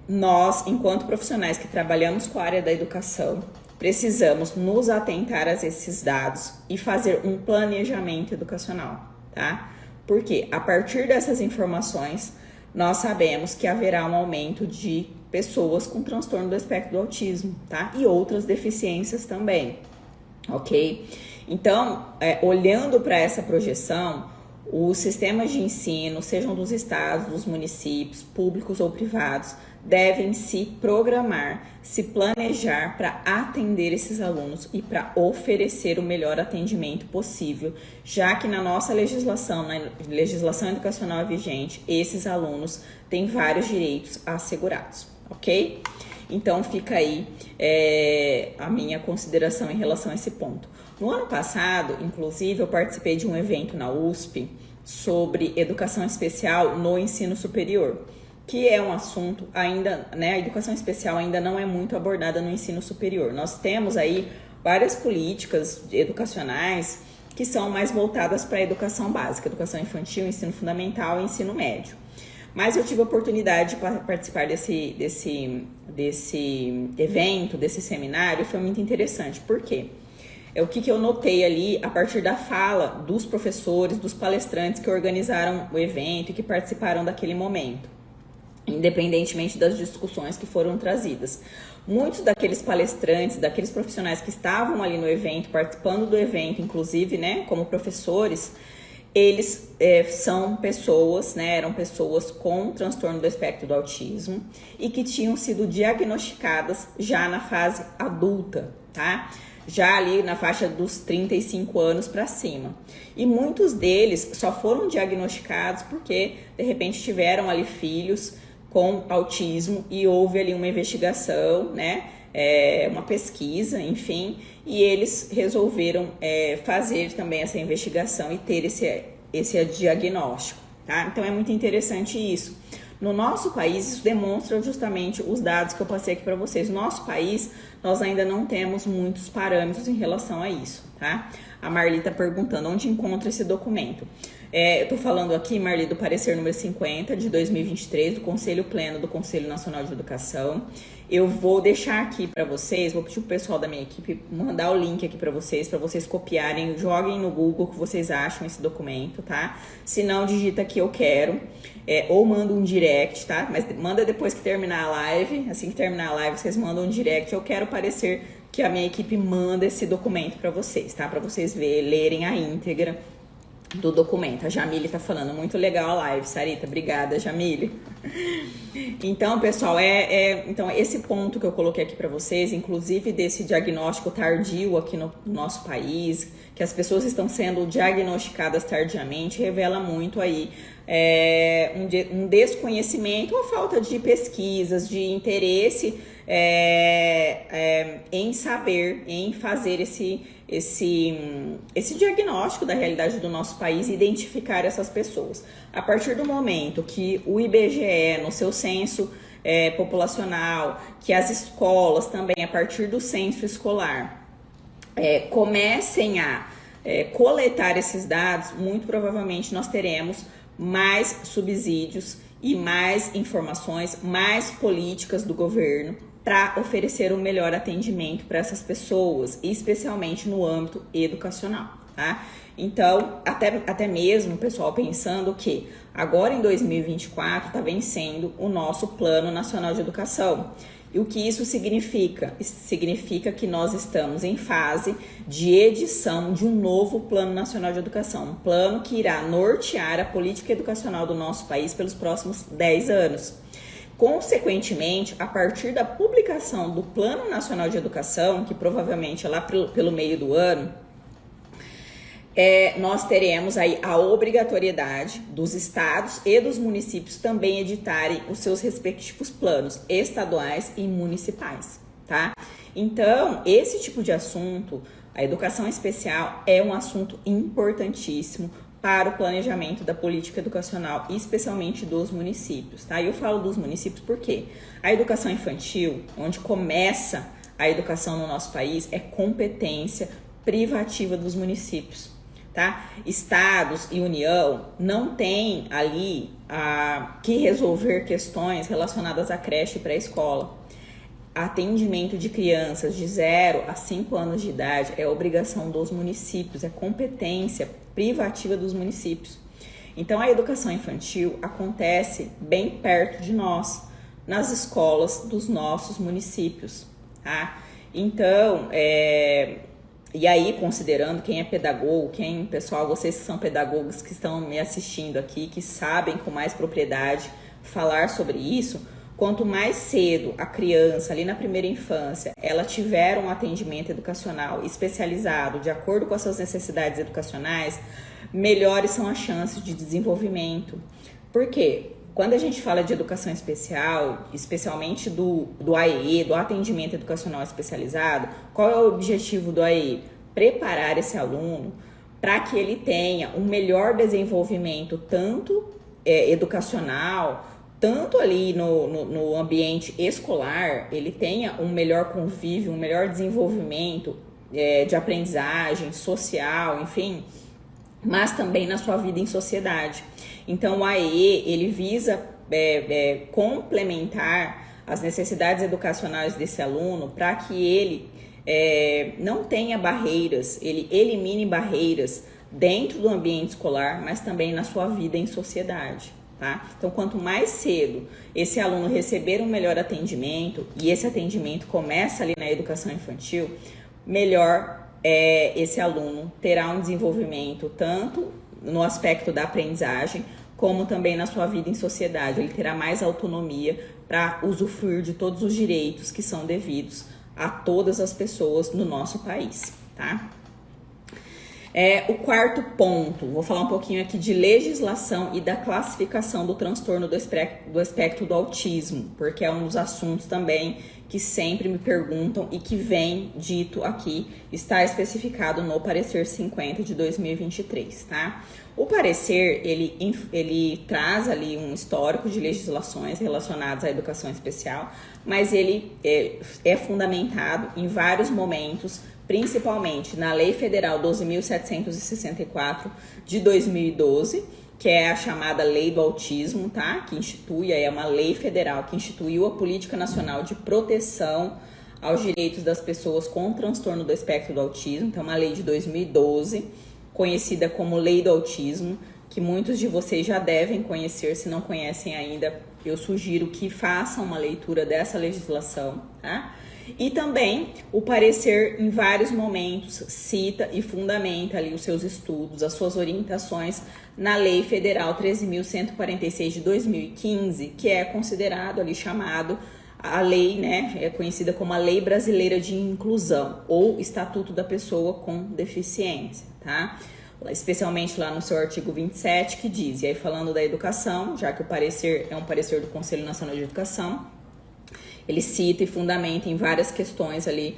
nós, enquanto profissionais que trabalhamos com a área da educação, precisamos nos atentar a esses dados e fazer um planejamento educacional, tá? Porque a partir dessas informações, nós sabemos que haverá um aumento de pessoas com transtorno do espectro do autismo, tá? E outras deficiências também, ok? Então, olhando para essa projeção, os sistemas de ensino, sejam dos estados, dos municípios, públicos ou privados, devem se programar, se planejar para atender esses alunos e para oferecer o melhor atendimento possível, já que na nossa legislação, na legislação educacional vigente, esses alunos têm vários direitos assegurados, ok? Então fica aí a minha consideração em relação a esse ponto. No ano passado, inclusive, eu participei de um evento na USP sobre educação especial no ensino superior, que é um assunto ainda, né, a educação especial ainda não é muito abordada no ensino superior. Nós temos aí várias políticas educacionais que são mais voltadas para a educação básica, educação infantil, ensino fundamental e ensino médio. Mas eu tive a oportunidade de participar desse evento, desse seminário, e foi muito interessante. Por quê? O que eu notei ali a partir da fala dos professores, dos palestrantes que organizaram o evento e que participaram daquele momento, independentemente das discussões que foram trazidas. Muitos daqueles palestrantes, daqueles profissionais que estavam ali no evento, participando do evento, inclusive, né, como professores, eles são pessoas, né, eram pessoas com transtorno do espectro do autismo e que tinham sido diagnosticadas já na fase adulta, tá? Já ali na faixa dos 35 anos para cima. E muitos deles só foram diagnosticados porque, de repente, tiveram ali filhos com autismo e houve ali uma investigação, né? Uma pesquisa, enfim, e eles resolveram fazer também essa investigação e ter esse diagnóstico, tá? Então é muito interessante isso. No nosso país, isso demonstra justamente os dados que eu passei aqui para vocês. No nosso país, nós ainda não temos muitos parâmetros em relação a isso, tá? A Marli está perguntando onde encontra esse documento. Eu estou falando aqui, Marli, do parecer número 50 de 2023 do Conselho Pleno do Conselho Nacional de Educação. Eu vou deixar aqui para vocês, vou pedir pro pessoal da minha equipe mandar o link aqui para vocês copiarem, joguem no Google o que vocês acham esse documento, tá? Se não, digita aqui eu quero, ou manda um direct, tá? Mas manda depois que terminar a live, assim que terminar a live, vocês mandam um direct, eu quero parecer que a minha equipe manda esse documento para vocês, tá? Para vocês lerem a íntegra do documento. A Jamile tá falando, muito legal a live, Sarita, obrigada, Jamile. Então, pessoal, então esse ponto que eu coloquei aqui para vocês, inclusive desse diagnóstico tardio aqui no nosso país, que as pessoas estão sendo diagnosticadas tardiamente, revela muito aí um desconhecimento ou falta de pesquisas, de interesse em saber, em fazer esse diagnóstico da realidade do nosso país e identificar essas pessoas. A partir do momento que o IBGE, no seu censo populacional, que as escolas também, a partir do censo escolar, comecem a coletar esses dados, muito provavelmente nós teremos mais subsídios e mais informações, mais políticas do governo para oferecer um melhor atendimento para essas pessoas, especialmente no âmbito educacional, tá? Então, até mesmo, pessoal, pensando que agora em 2024 está vencendo o nosso Plano Nacional de Educação. E o que isso significa? Significa que nós estamos em fase de edição de um novo Plano Nacional de Educação, um plano que irá nortear a política educacional do nosso país pelos próximos 10 anos. Consequentemente, a partir da publicação do Plano Nacional de Educação, que provavelmente é lá pelo meio do ano, nós teremos aí a obrigatoriedade dos estados e dos municípios também editarem os seus respectivos planos estaduais e municipais, tá? Então, esse tipo de assunto, a educação especial, é um assunto importantíssimo para o planejamento da política educacional, especialmente dos municípios, tá? E eu falo dos municípios porque a educação infantil, onde começa a educação no nosso país, é competência privativa dos municípios, tá? Estados e União não têm ali que resolver questões relacionadas à creche e pré-escola. Atendimento de crianças de 0 a 5 anos de idade é obrigação dos municípios, é competência privativa dos municípios. Então, a educação infantil acontece bem perto de nós, nas escolas dos nossos municípios, tá? Então, e aí, considerando quem é pedagogo, pessoal, vocês que são pedagogos que estão me assistindo aqui, que sabem com mais propriedade falar sobre isso, Quanto mais cedo a criança, ali na primeira infância, ela tiver um atendimento educacional especializado de acordo com as suas necessidades educacionais, melhores são as chances de desenvolvimento. Por quê? Quando a gente fala de educação especial, especialmente do AEE, do atendimento educacional especializado, qual é o objetivo do AEE? Preparar esse aluno para que ele tenha um melhor desenvolvimento, tanto educacional, tanto ali no ambiente escolar, ele tenha um melhor convívio, um melhor desenvolvimento de aprendizagem social, enfim, mas também na sua vida em sociedade. Então, o AEE, ele visa complementar as necessidades educacionais desse aluno para que ele não tenha barreiras, ele elimine barreiras dentro do ambiente escolar, mas também na sua vida em sociedade. Tá? Então, quanto mais cedo esse aluno receber um melhor atendimento, e esse atendimento começa ali na educação infantil, melhor esse aluno terá um desenvolvimento tanto no aspecto da aprendizagem, como também na sua vida em sociedade. Ele terá mais autonomia para usufruir de todos os direitos que são devidos a todas as pessoas no nosso país, tá? O quarto ponto, vou falar um pouquinho aqui de legislação e da classificação do transtorno do espectro do autismo, porque é um dos assuntos também que sempre me perguntam e que vem dito aqui, está especificado no parecer 50 de 2023, tá? O parecer, ele traz ali um histórico de legislações relacionadas à educação especial, mas ele é fundamentado em vários momentos, principalmente na Lei Federal 12.764 de 2012, que é a chamada Lei do Autismo, tá? Que institui, é uma lei federal que instituiu a Política Nacional de Proteção aos Direitos das Pessoas com Transtorno do Espectro do Autismo, então uma lei de 2012, conhecida como Lei do Autismo, que muitos de vocês já devem conhecer, se não conhecem ainda, eu sugiro que façam uma leitura dessa legislação, tá? E também o parecer, em vários momentos, cita e fundamenta ali os seus estudos, as suas orientações na Lei Federal 13.146 de 2015, que é considerado ali, chamado a lei, né, é conhecida como a Lei Brasileira de Inclusão, ou Estatuto da Pessoa com Deficiência, tá? Especialmente lá no seu artigo 27, que diz, e aí falando da educação, já que o parecer é um parecer do Conselho Nacional de Educação, ele cita e fundamenta em várias questões ali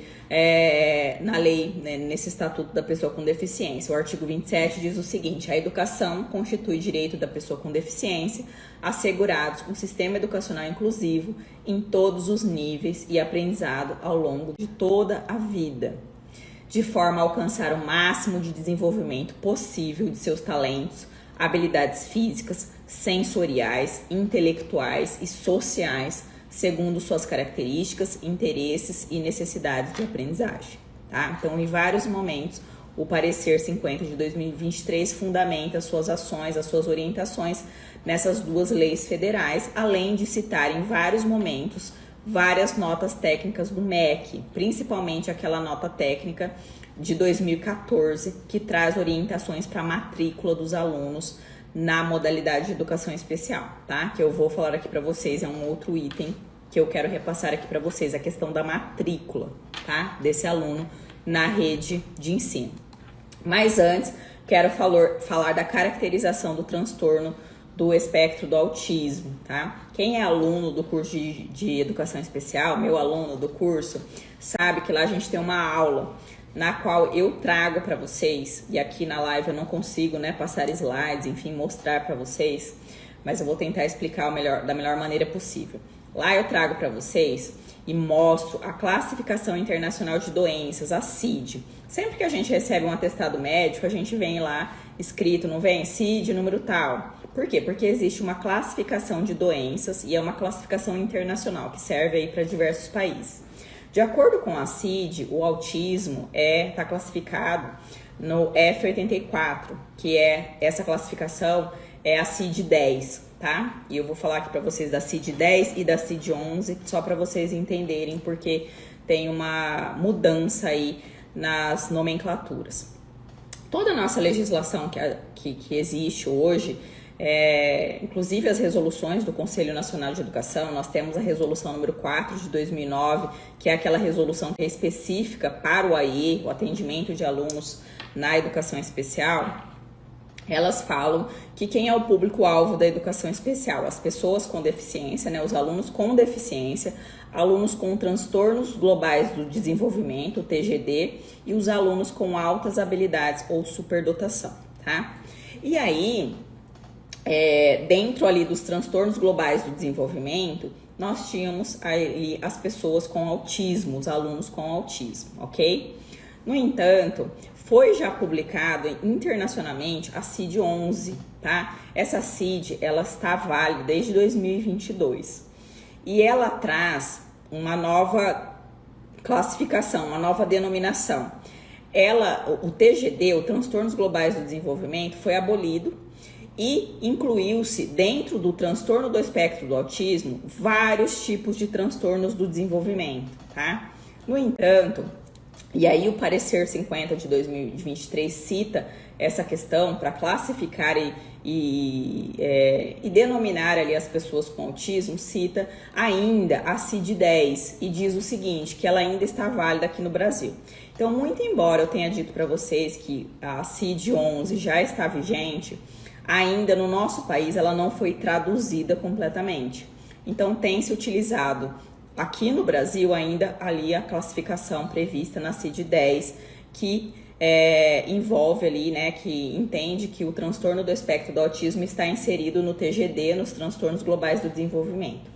na lei, né, nesse Estatuto da Pessoa com Deficiência. O artigo 27 diz o seguinte: a educação constitui direito da pessoa com deficiência, assegurados um sistema educacional inclusivo em todos os níveis e aprendizado ao longo de toda a vida, de forma a alcançar o máximo de desenvolvimento possível de seus talentos, habilidades físicas, sensoriais, intelectuais e sociais, segundo suas características, interesses e necessidades de aprendizagem, tá? Então, em vários momentos, o parecer 50 de 2023 fundamenta as suas ações, as suas orientações nessas duas leis federais, além de citar em vários momentos várias notas técnicas do MEC, principalmente aquela nota técnica de 2014, que traz orientações para a matrícula dos alunos na modalidade de educação especial, tá? Que eu vou falar aqui para vocês, é um outro item que eu quero repassar aqui para vocês, a questão da matrícula, tá? Desse aluno na rede de ensino. Mas antes, quero falar da caracterização do transtorno do espectro do autismo, tá? Quem é aluno do curso de educação especial, meu aluno do curso, sabe que lá a gente tem uma aula na qual eu trago para vocês, e aqui na live eu não consigo, né, passar slides, enfim, mostrar para vocês, mas eu vou tentar explicar da melhor maneira possível. Lá eu trago para vocês e mostro a classificação internacional de doenças, a CID. Sempre que a gente recebe um atestado médico, a gente vem lá escrito, não vem? CID, número tal. Por quê? Porque existe uma classificação de doenças e é uma classificação internacional que serve aí para diversos países. De acordo com a CID, o autismo está classificado no F84, que é essa classificação, é a CID-10, tá? E eu vou falar aqui para vocês da CID-10 e da CID-11, só para vocês entenderem, porque tem uma mudança aí nas nomenclaturas. Toda a nossa legislação que existe hoje, inclusive as resoluções do Conselho Nacional de Educação. Nós temos a resolução número 4 de 2009, que é aquela resolução que é específica para o AIE, o atendimento de alunos na educação especial. Elas falam que quem é o público-alvo da educação especial? As pessoas com deficiência, né? Os alunos com deficiência, alunos com transtornos globais do desenvolvimento, TGD, e os alunos com altas habilidades ou superdotação, tá? E aí, dentro ali dos transtornos globais do desenvolvimento, nós tínhamos ali as pessoas com autismo, os alunos com autismo, ok? No entanto, foi já publicado internacionalmente a CID-11, tá? Essa CID, ela está válida desde 2022 e ela traz uma nova classificação, uma nova denominação. O TGD, o Transtornos Globais do Desenvolvimento, foi abolido e incluiu-se dentro do transtorno do espectro do autismo vários tipos de transtornos do desenvolvimento, tá? No entanto, e aí o parecer 50 de 2023 cita essa questão para classificar e denominar ali as pessoas com autismo, cita ainda a CID-10 e diz o seguinte, que ela ainda está válida aqui no Brasil. Então, muito embora eu tenha dito para vocês que a CID-11 já está vigente, ainda no nosso país ela não foi traduzida completamente. Então, tem se utilizado aqui no Brasil ainda ali a classificação prevista na CID-10, que envolve ali, né, que entende que o transtorno do espectro do autismo está inserido no TGD, nos transtornos globais do desenvolvimento.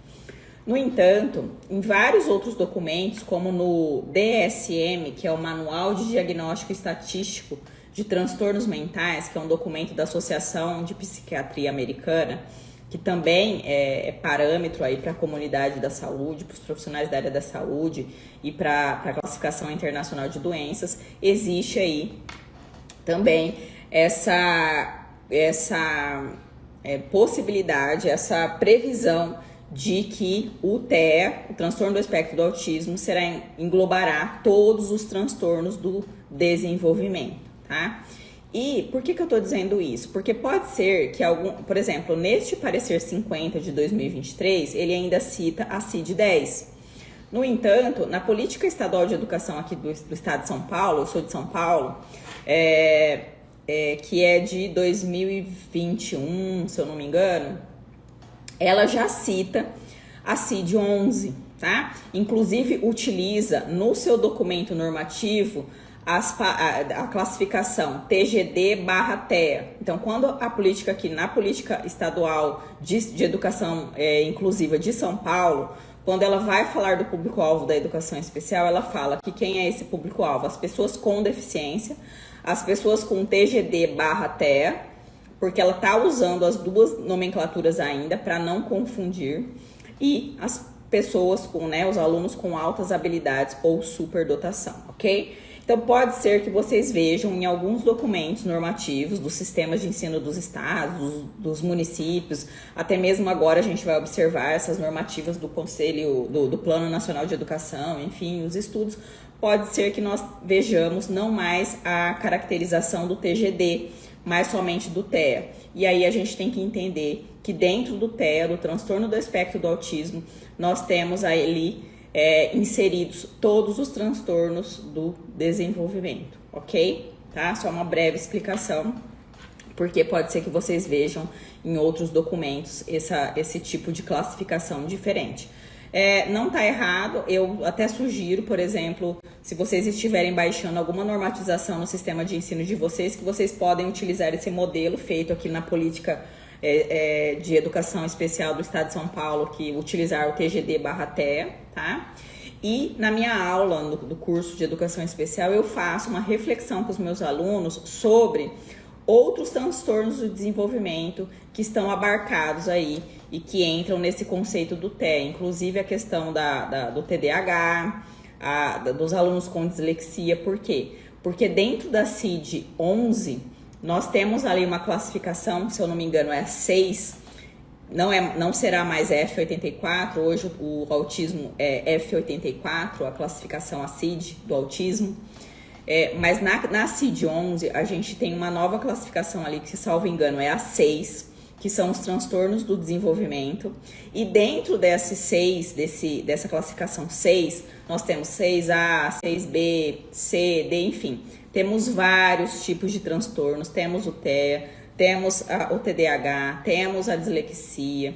No entanto, em vários outros documentos, como no DSM, que é o Manual de Diagnóstico Estatístico de Transtornos Mentais, que é um documento da Associação de Psiquiatria Americana, que também é parâmetro aí para a comunidade da saúde, para os profissionais da área da saúde e para a classificação internacional de doenças, existe aí também essa possibilidade, essa previsão de que o TEA, o transtorno do espectro do autismo, englobará todos os transtornos do desenvolvimento, tá? E por que eu estou dizendo isso? Porque pode ser que por exemplo, neste parecer 50 de 2023, ele ainda cita a CID-10. No entanto, na política estadual de educação aqui do estado de São Paulo, eu sou de São Paulo, que é de 2021, se eu não me engano, ela já cita a CID-11, tá? Inclusive utiliza no seu documento normativo a classificação TGD/TEA. Então, quando a política aqui, na política estadual de educação inclusiva de São Paulo, quando ela vai falar do público-alvo da educação especial, ela fala que quem é esse público-alvo? As pessoas com deficiência, as pessoas com TGD/TEA, porque ela está usando as duas nomenclaturas ainda para não confundir, e as pessoas com, né, os alunos com altas habilidades ou superdotação, ok? Então, pode ser que vocês vejam em alguns documentos normativos dos sistemas de ensino dos estados, dos municípios, até mesmo agora a gente vai observar essas normativas do Conselho, do Plano Nacional de Educação, enfim, os estudos, pode ser que nós vejamos não mais a caracterização do TGD, mas somente do TEA. E aí a gente tem que entender que dentro do TEA, do transtorno do espectro do autismo, nós temos ali inseridos todos os transtornos do desenvolvimento, ok? Tá? Só uma breve explicação, porque pode ser que vocês vejam em outros documentos esse tipo de classificação diferente. Não tá errado, eu até sugiro, por exemplo, se vocês estiverem baixando alguma normatização no sistema de ensino de vocês, que vocês podem utilizar esse modelo feito aqui na política de educação especial do estado de São Paulo, que utilizar o TGD/TEA, tá? E na minha aula do curso de educação especial, eu faço uma reflexão com os meus alunos sobre outros transtornos do desenvolvimento que estão abarcados aí e que entram nesse conceito do TEA, inclusive a questão do TDAH, dos alunos com dislexia. Por quê? Porque dentro da CID-11, nós temos ali uma classificação, se eu não me engano, é a 6, não será mais F84, hoje o autismo é F84, a classificação, a CID do autismo, mas na CID-11 a gente tem uma nova classificação ali, que, se salvo engano, é a 6, que são os transtornos do desenvolvimento. E dentro dessa classificação 6, nós temos 6A, 6B, C, D, enfim. Temos vários tipos de transtornos, temos o TEA, temos o TDAH, temos a dislexia,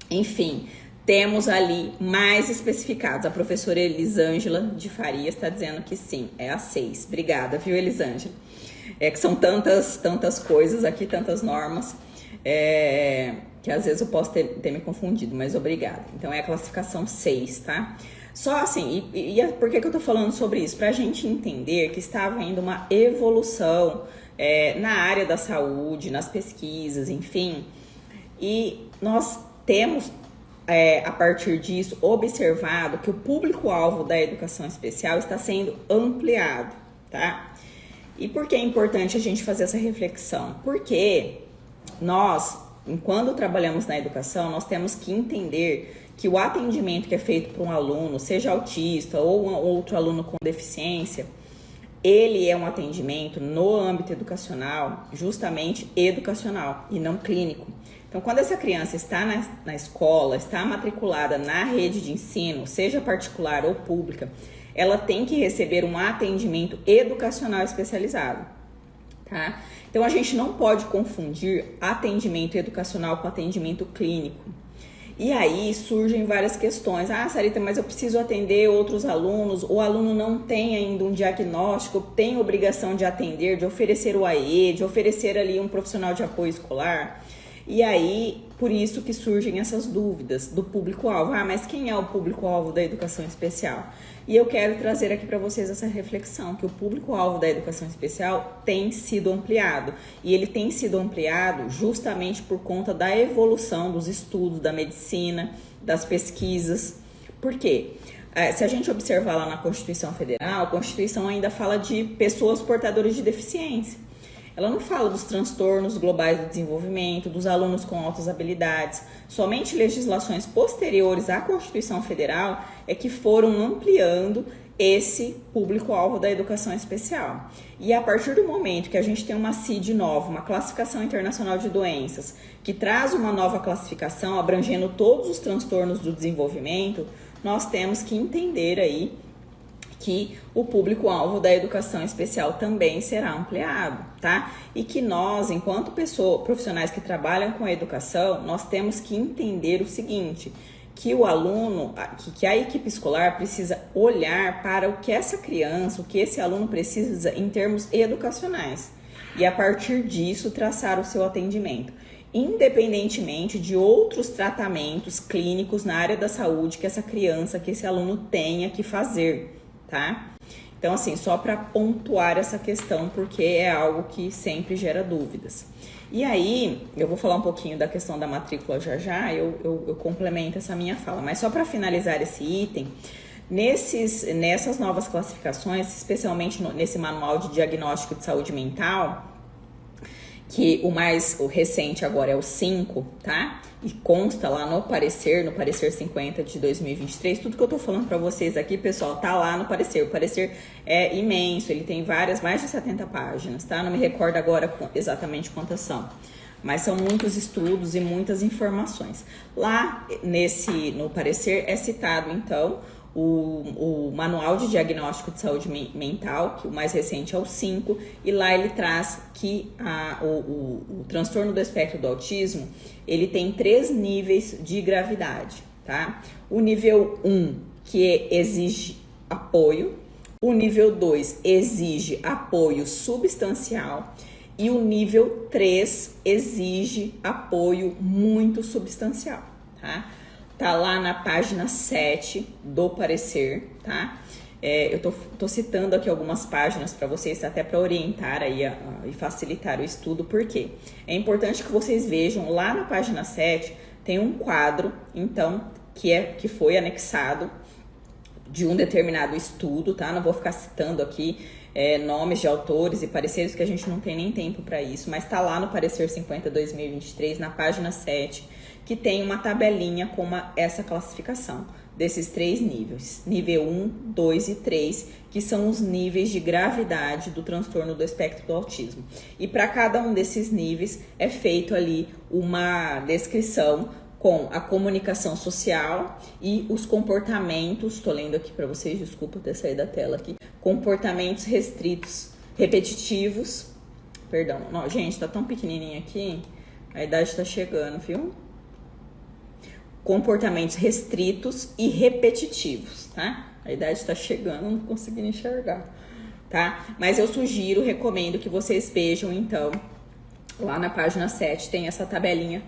enfim, temos ali mais especificados. A professora Elisângela de Farias está dizendo que sim, é a 6. Obrigada, viu, Elisângela? É que são tantas coisas aqui, tantas normas, que às vezes eu posso ter me confundido, mas obrigada. Então é a classificação 6, tá? Só assim, por que eu tô falando sobre isso? Pra gente entender que está havendo uma evolução na área da saúde, nas pesquisas, enfim, e nós temos, a partir disso, observado que o público-alvo da educação especial está sendo ampliado, tá? E por que é importante a gente fazer essa reflexão? Porque nós, enquanto trabalhamos na educação, nós temos que entender que o atendimento que é feito para um aluno, seja autista ou um outro aluno com deficiência, ele é um atendimento no âmbito educacional, justamente educacional e não clínico. Então, quando essa criança está na escola, está matriculada na rede de ensino, seja particular ou pública, ela tem que receber um atendimento educacional especializado, tá? Então, a gente não pode confundir atendimento educacional com atendimento clínico. E aí surgem várias questões. Ah, Sarita, mas eu preciso atender outros alunos, o aluno não tem ainda um diagnóstico, tem obrigação de atender, de oferecer o AE, de oferecer ali um profissional de apoio escolar. E aí, por isso que surgem essas dúvidas do público-alvo. Ah, mas quem é o público-alvo da educação especial? E eu quero trazer aqui para vocês essa reflexão, que o público-alvo da educação especial tem sido ampliado. E ele tem sido ampliado justamente por conta da evolução dos estudos, da medicina, das pesquisas. Por quê? Se a gente observar lá na Constituição Federal, a Constituição ainda fala de pessoas portadoras de deficiência. Ela não fala dos transtornos globais do desenvolvimento, dos alunos com altas habilidades. Somente legislações posteriores à Constituição Federal é que foram ampliando esse público-alvo da educação especial. E a partir do momento que a gente tem uma CID nova, uma classificação internacional de doenças, que traz uma nova classificação abrangendo todos os transtornos do desenvolvimento, nós temos que entender aí que o público-alvo da educação especial também será ampliado, tá? E que nós, enquanto profissionais que trabalham com a educação, nós temos que entender o seguinte, que o aluno, que a equipe escolar precisa olhar para o que essa criança, o que esse aluno precisa em termos educacionais. E a partir disso, traçar o seu atendimento, independentemente de outros tratamentos clínicos na área da saúde que essa criança, que esse aluno tenha que fazer, tá? Então, assim, só para pontuar essa questão, porque é algo que sempre gera dúvidas. E aí, eu vou falar um pouquinho da questão da matrícula já, eu complemento essa minha fala, mas só para finalizar esse item, nessas novas classificações, especialmente nesse manual de diagnóstico de saúde mental, que o recente agora é o 5, tá? E consta lá no parecer 50 de 2023, tudo que eu tô falando pra vocês aqui, pessoal, tá lá no parecer. O parecer é imenso, ele tem mais de 70 páginas, tá? Não me recordo agora exatamente quantas são, mas são muitos estudos e muitas informações. Lá no parecer é citado, então, o Manual de Diagnóstico de Saúde Mental, que o mais recente é o 5, e lá ele traz que o transtorno do espectro do autismo, ele tem 3 níveis de gravidade, tá? O nível 1, que exige apoio, o nível 2 exige apoio substancial, e o nível 3 exige apoio muito substancial, tá? Tá lá na página 7 do parecer, tá? Eu tô citando aqui algumas páginas para vocês, até para orientar aí e facilitar o estudo, porque é importante que vocês vejam, lá na página 7 tem um quadro, então, que foi anexado de um determinado estudo, tá? Não vou ficar citando aqui nomes de autores e pareceres, que a gente não tem nem tempo para isso, mas tá lá no parecer 50/2023, na página 7, que tem uma tabelinha com essa classificação. desses 3 níveis, nível 1, 2 e 3, que são os níveis de gravidade do transtorno do espectro do autismo. E para cada um desses níveis é feito ali uma descrição com a comunicação social e os comportamentos, estou lendo aqui para vocês, desculpa ter saído da tela aqui, comportamentos restritos, repetitivos, perdão, não, gente, tá tão pequenininho aqui, a idade tá chegando, viu? Comportamentos restritos e repetitivos, tá? A idade tá chegando, não consegui enxergar, tá? Mas eu sugiro, recomendo que vocês vejam, então, lá na página 7 tem essa tabelinha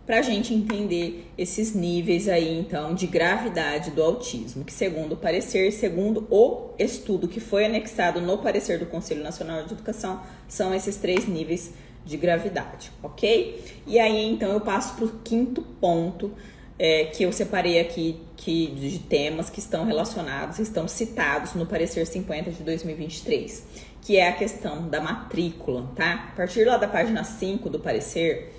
para a gente entender esses níveis aí, então, de gravidade do autismo, que segundo o parecer, segundo o estudo que foi anexado no parecer do Conselho Nacional de Educação, são esses 3 níveis de gravidade, ok? E aí, então, eu passo para o 5º ponto, que eu separei aqui de temas que estão relacionados, estão citados no parecer 50 de 2023, que é a questão da matrícula, tá? A partir lá da página 5 do parecer,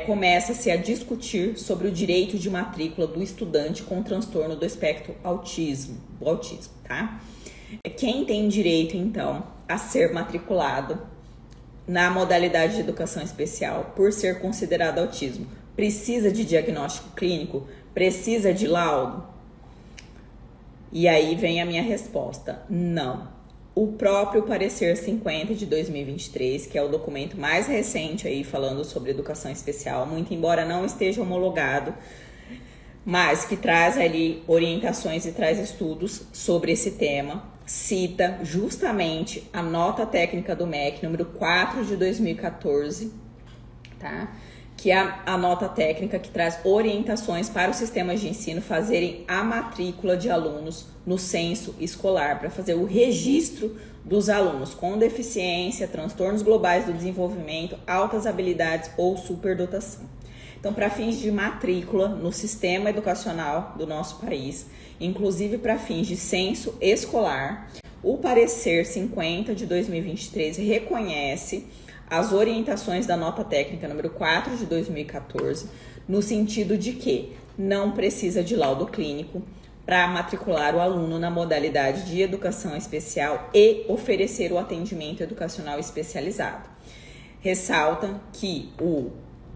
começa-se a discutir sobre o direito de matrícula do estudante com transtorno do espectro do autismo, tá? Quem tem direito, então, a ser matriculado na modalidade de educação especial por ser considerado autismo, precisa de diagnóstico clínico? Precisa de laudo? E aí vem a minha resposta: não. O próprio parecer 50 de 2023, que é o documento mais recente aí falando sobre educação especial, muito embora não esteja homologado, mas que traz ali orientações e traz estudos sobre esse tema, cita justamente a nota técnica do MEC número 4 de 2014, tá? Que é a nota técnica que traz orientações para os sistemas de ensino fazerem a matrícula de alunos no censo escolar, para fazer o registro dos alunos com deficiência, transtornos globais do desenvolvimento, altas habilidades ou superdotação. Então, para fins de matrícula no sistema educacional do nosso país, inclusive para fins de censo escolar, o parecer 50 de 2023 reconhece as orientações da nota técnica número 4 de 2014, no sentido de que não precisa de laudo clínico para matricular o aluno na modalidade de educação especial e oferecer o atendimento educacional especializado. Ressalta que o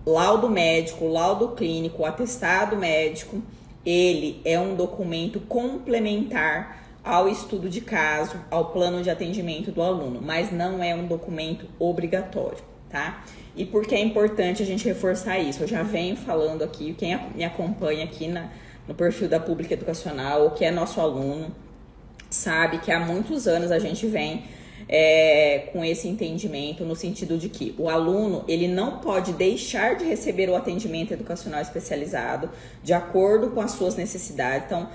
laudo médico, o laudo clínico, o atestado médico, ele é um documento complementar ao estudo de caso, ao plano de atendimento do aluno, mas não é um documento obrigatório, tá? E por que é importante a gente reforçar isso? Eu já venho falando aqui, quem me acompanha aqui no perfil da Pública Educacional, ou que é nosso aluno, sabe que há muitos anos a gente vem com esse entendimento, no sentido de que o aluno, ele não pode deixar de receber o atendimento educacional especializado de acordo com as suas necessidades. Então,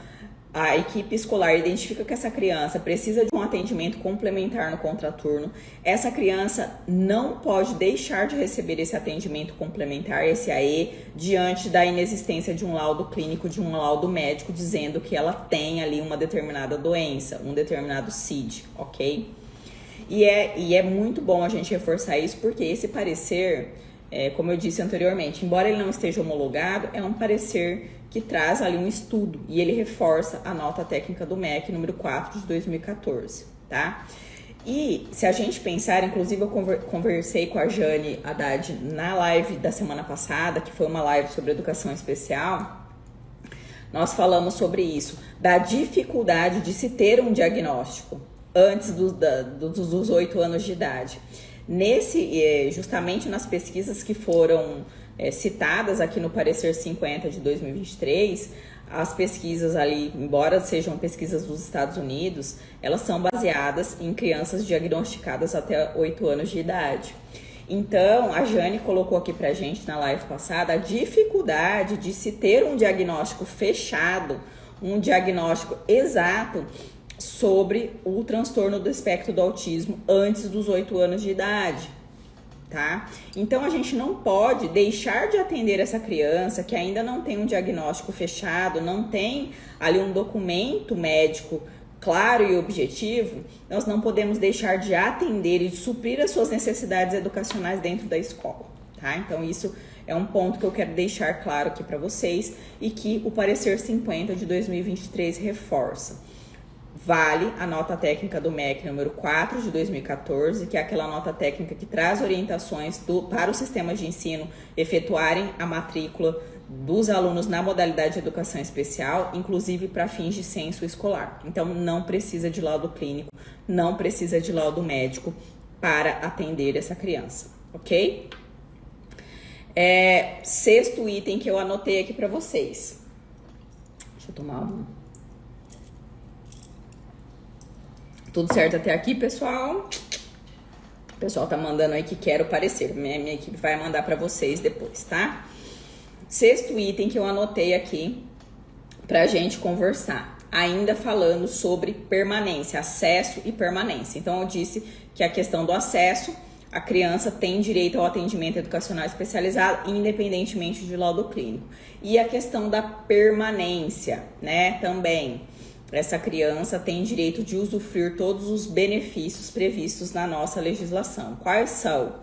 a equipe escolar identifica que essa criança precisa de um atendimento complementar no contraturno. Essa criança não pode deixar de receber esse atendimento complementar, esse AE, diante da inexistência de um laudo clínico, de um laudo médico, dizendo que ela tem ali uma determinada doença, um determinado CID, ok? E é muito bom a gente reforçar isso, porque esse parecer, como eu disse anteriormente, embora ele não esteja homologado, é um parecer que traz ali um estudo e ele reforça a nota técnica do MEC número 4 de 2014, tá? E se a gente pensar, inclusive eu conversei com a Jane Haddad na live da semana passada, que foi uma live sobre educação especial, nós falamos sobre isso, da dificuldade de se ter um diagnóstico antes dos 8 anos de idade. Justamente nas pesquisas que foram citadas aqui no parecer 50 de 2023, as pesquisas ali, embora sejam pesquisas dos Estados Unidos, elas são baseadas em crianças diagnosticadas até 8 anos de idade. Então, a Jane colocou aqui pra gente na live passada a dificuldade de se ter um diagnóstico fechado, um diagnóstico exato sobre o transtorno do espectro do autismo antes dos 8 anos de idade. Tá? Então, a gente não pode deixar de atender essa criança que ainda não tem um diagnóstico fechado, não tem ali um documento médico claro e objetivo, nós não podemos deixar de atender e de suprir as suas necessidades educacionais dentro da escola, tá? Então, isso é um ponto que eu quero deixar claro aqui para vocês e que o parecer 50 de 2023 reforça. Vale a nota técnica do MEC número 4 de 2014, que é aquela nota técnica que traz orientações para os sistemas de ensino efetuarem a matrícula dos alunos na modalidade de educação especial, inclusive para fins de censo escolar. Então, não precisa de laudo clínico, não precisa de laudo médico para atender essa criança, ok? Sexto item que eu anotei aqui para vocês. Deixa eu tomar um... Tudo certo até aqui, pessoal? O pessoal tá mandando aí que quer o parecer. Minha equipe vai mandar para vocês depois, tá? Sexto item que eu anotei aqui pra gente conversar. Ainda falando sobre permanência, acesso e permanência. Então, eu disse que a questão do acesso, a criança tem direito ao atendimento educacional especializado, independentemente de laudo clínico. E a questão da permanência, né, também. Essa criança tem direito de usufruir todos os benefícios previstos na nossa legislação. Quais são?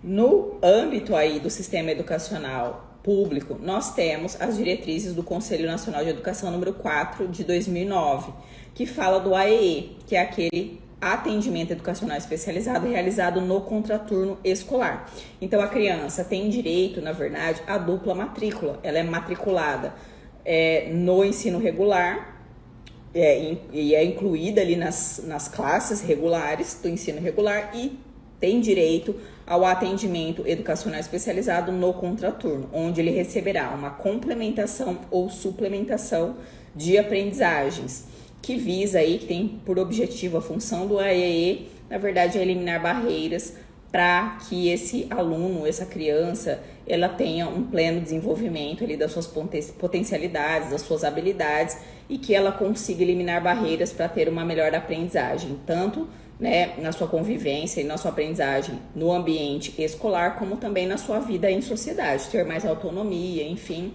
No âmbito aí do sistema educacional público, nós temos as diretrizes do Conselho Nacional de Educação número 4 de 2009, que fala do AEE, que é aquele atendimento educacional especializado realizado no contraturno escolar. Então, a criança tem direito, na verdade, à dupla matrícula. Ela é matriculada no ensino regular, e é incluída ali nas classes regulares do ensino regular e tem direito ao atendimento educacional especializado no contraturno, onde ele receberá uma complementação ou suplementação de aprendizagens, que visa aí, que tem por objetivo a função do AEE, na verdade, é eliminar barreiras para que esse aluno, essa criança, ela tenha um pleno desenvolvimento ali das suas potencialidades, das suas habilidades e que ela consiga eliminar barreiras para ter uma melhor aprendizagem, tanto, né, na sua convivência e na sua aprendizagem no ambiente escolar, como também na sua vida em sociedade, ter mais autonomia, enfim,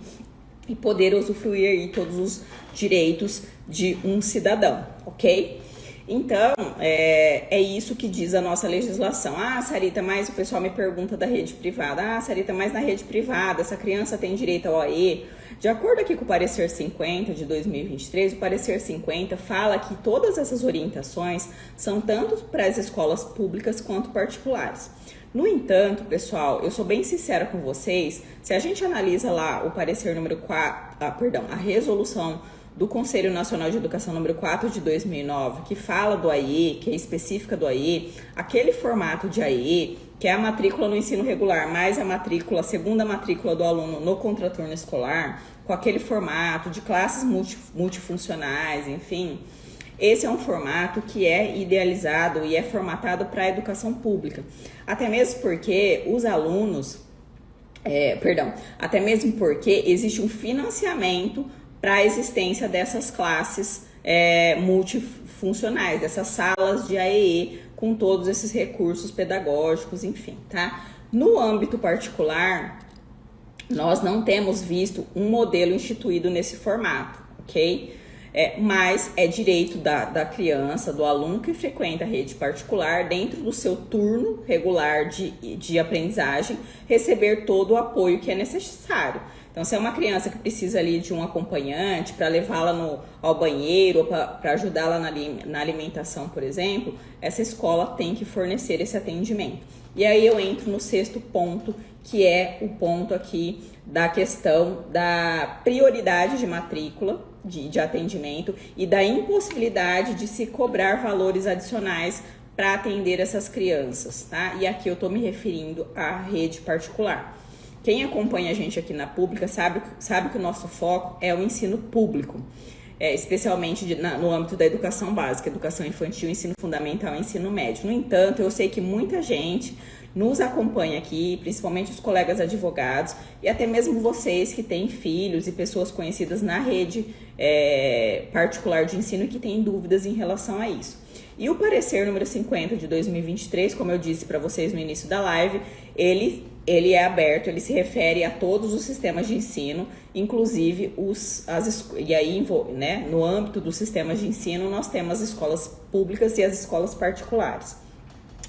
e poder usufruir aí todos os direitos de um cidadão, ok? Então, é isso que diz a nossa legislação. Ah, Sarita, mas o pessoal me pergunta da rede privada. Ah, Sarita, mas na rede privada, essa criança tem direito ao AE? De acordo aqui com o parecer 50 de 2023, o parecer 50 fala que todas essas orientações são tanto para as escolas públicas quanto particulares. No entanto, pessoal, eu sou bem sincera com vocês, se a gente analisa lá o parecer número 4, a resolução do Conselho Nacional de Educação número 4 de 2009, que fala do AE, que é específica do AE, aquele formato de AE, que é a matrícula no ensino regular, mais a segunda matrícula do aluno no contraturno escolar, com aquele formato de classes multifuncionais, enfim, esse é um formato que é idealizado e é formatado para a educação pública. Até mesmo porque os alunos, até mesmo porque existe um financiamento para a existência dessas classes multifuncionais, dessas salas de AEE, com todos esses recursos pedagógicos, enfim, tá? No âmbito particular, nós não temos visto um modelo instituído nesse formato, ok? Mas é direito da criança, do aluno que frequenta a rede particular, dentro do seu turno regular de aprendizagem, receber todo o apoio que é necessário. Então, se é uma criança que precisa ali de um acompanhante para levá-la ao banheiro, para ajudá-la na alimentação, por exemplo, essa escola tem que fornecer esse atendimento. E aí eu entro no sexto ponto, que é o ponto aqui da questão da prioridade de matrícula, de atendimento e da impossibilidade de se cobrar valores adicionais para atender essas crianças, tá? E aqui eu estou me referindo à rede particular. Quem acompanha a gente aqui na pública sabe que o nosso foco é o ensino público, especialmente no âmbito da educação básica, educação infantil, ensino fundamental e ensino médio. No entanto, eu sei que muita gente nos acompanha aqui, principalmente os colegas advogados e até mesmo vocês que têm filhos e pessoas conhecidas na rede particular de ensino e que têm dúvidas em relação a isso. E o parecer número 50 de 2023, como eu disse para vocês no início da live, ele é aberto, ele se refere a todos os sistemas de ensino, inclusive no âmbito dos sistemas de ensino, nós temos as escolas públicas e as escolas particulares.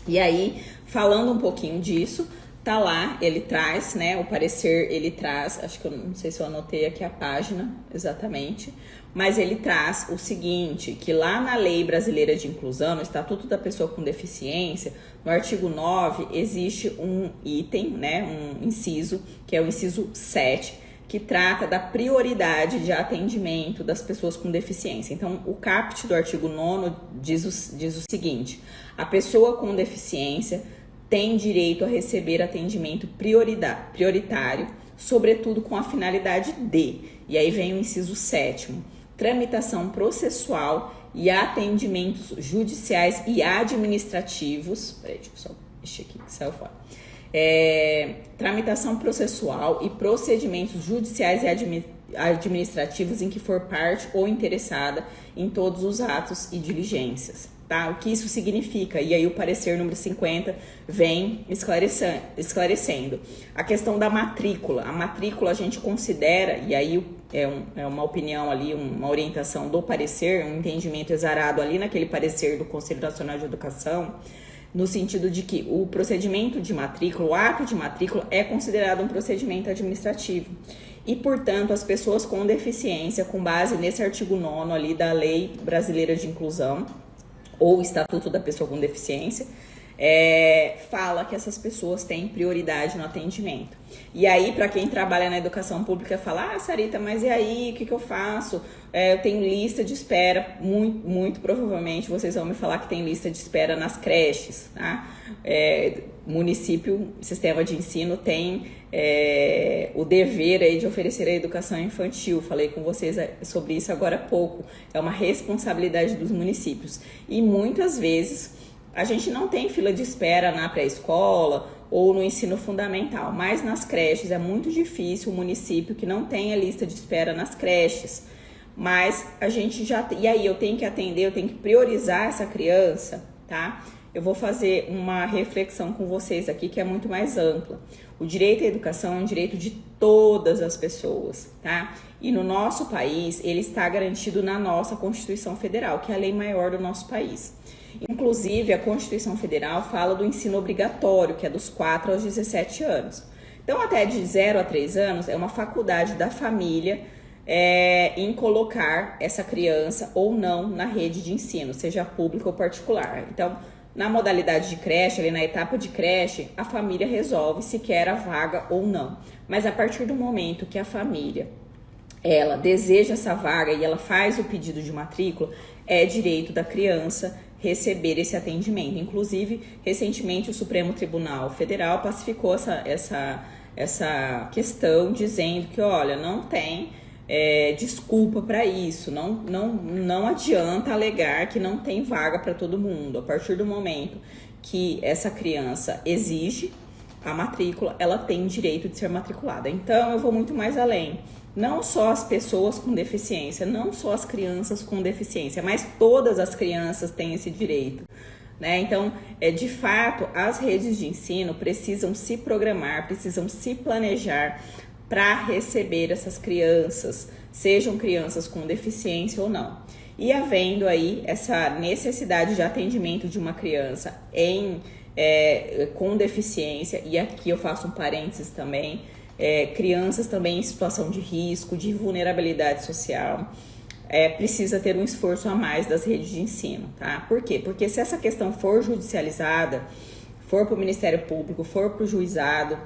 E aí, falando um pouquinho disso, Tá lá, ele traz, né, o parecer ele traz, acho que eu não sei se eu anotei aqui a página exatamente, mas ele traz o seguinte, que lá na Lei Brasileira de Inclusão, no Estatuto da Pessoa com Deficiência, no artigo 9, existe um item, né, um inciso, que é o inciso 7, que trata da prioridade de atendimento das pessoas com deficiência. Então, o caput do artigo 9 diz o seguinte, a pessoa com deficiência tem direito a receber atendimento prioritário, sobretudo com a finalidade de, e aí vem o inciso 7º, tramitação processual e atendimentos judiciais e administrativos, peraí, deixa eu só mexer aqui que saiu fora, tramitação processual e procedimentos judiciais e administrativos em que for parte ou interessada em todos os atos e diligências. Tá? O que isso significa? E aí o parecer número 50 vem esclarecendo. A questão da matrícula. A matrícula a gente considera, e aí é uma opinião ali, uma orientação do parecer, um entendimento exarado ali naquele parecer do Conselho Nacional de Educação, no sentido de que o procedimento de matrícula, o ato de matrícula é considerado um procedimento administrativo. E, portanto, as pessoas com deficiência, com base nesse artigo 9º ali da Lei Brasileira de Inclusão, ou Estatuto da Pessoa com Deficiência, fala que essas pessoas têm prioridade no atendimento. E aí, para quem trabalha na educação pública, fala, Sarita, mas e aí, o que eu faço? Eu tenho lista de espera, muito provavelmente vocês vão me falar que tem lista de espera nas creches, tá? Município, sistema de ensino tem o dever aí de oferecer a educação infantil. Falei com vocês sobre isso agora há pouco. É uma responsabilidade dos municípios. E muitas vezes a gente não tem fila de espera na pré-escola ou no ensino fundamental, mas nas creches é muito difícil o município que não tenha lista de espera nas creches. Mas a gente já... E aí eu tenho que atender, eu tenho que priorizar essa criança, tá? Eu vou fazer uma reflexão com vocês aqui que é muito mais ampla. O direito à educação é um direito de todas as pessoas, tá? E no nosso país, ele está garantido na nossa Constituição Federal, que é a lei maior do nosso país. Inclusive, a Constituição Federal fala do ensino obrigatório, que é dos 4 aos 17 anos. Então, até de 0 a 3 anos, é uma faculdade da família em colocar essa criança ou não na rede de ensino, seja pública ou particular. Então, na modalidade de creche, ali na etapa de creche, a família resolve se quer a vaga ou não. Mas a partir do momento que a família, ela deseja essa vaga e ela faz o pedido de matrícula, é direito da criança receber esse atendimento. Inclusive, recentemente o Supremo Tribunal Federal pacificou essa questão, dizendo que, olha, não tem desculpa para isso, não adianta alegar que não tem vaga para todo mundo. A partir do momento que essa criança exige a matrícula, ela tem direito de ser matriculada. Então, eu vou muito mais além. Não só as pessoas com deficiência, não só as crianças com deficiência, mas todas as crianças têm esse direito, né? Então, de fato, as redes de ensino precisam se programar, precisam se planejar para receber essas crianças, sejam crianças com deficiência ou não. E havendo aí essa necessidade de atendimento de uma criança com deficiência, e aqui eu faço um parênteses também, crianças também em situação de risco, de vulnerabilidade social, precisa ter um esforço a mais das redes de ensino, tá? Por quê? Porque se essa questão for judicializada, for para o Ministério Público, for para o juizado,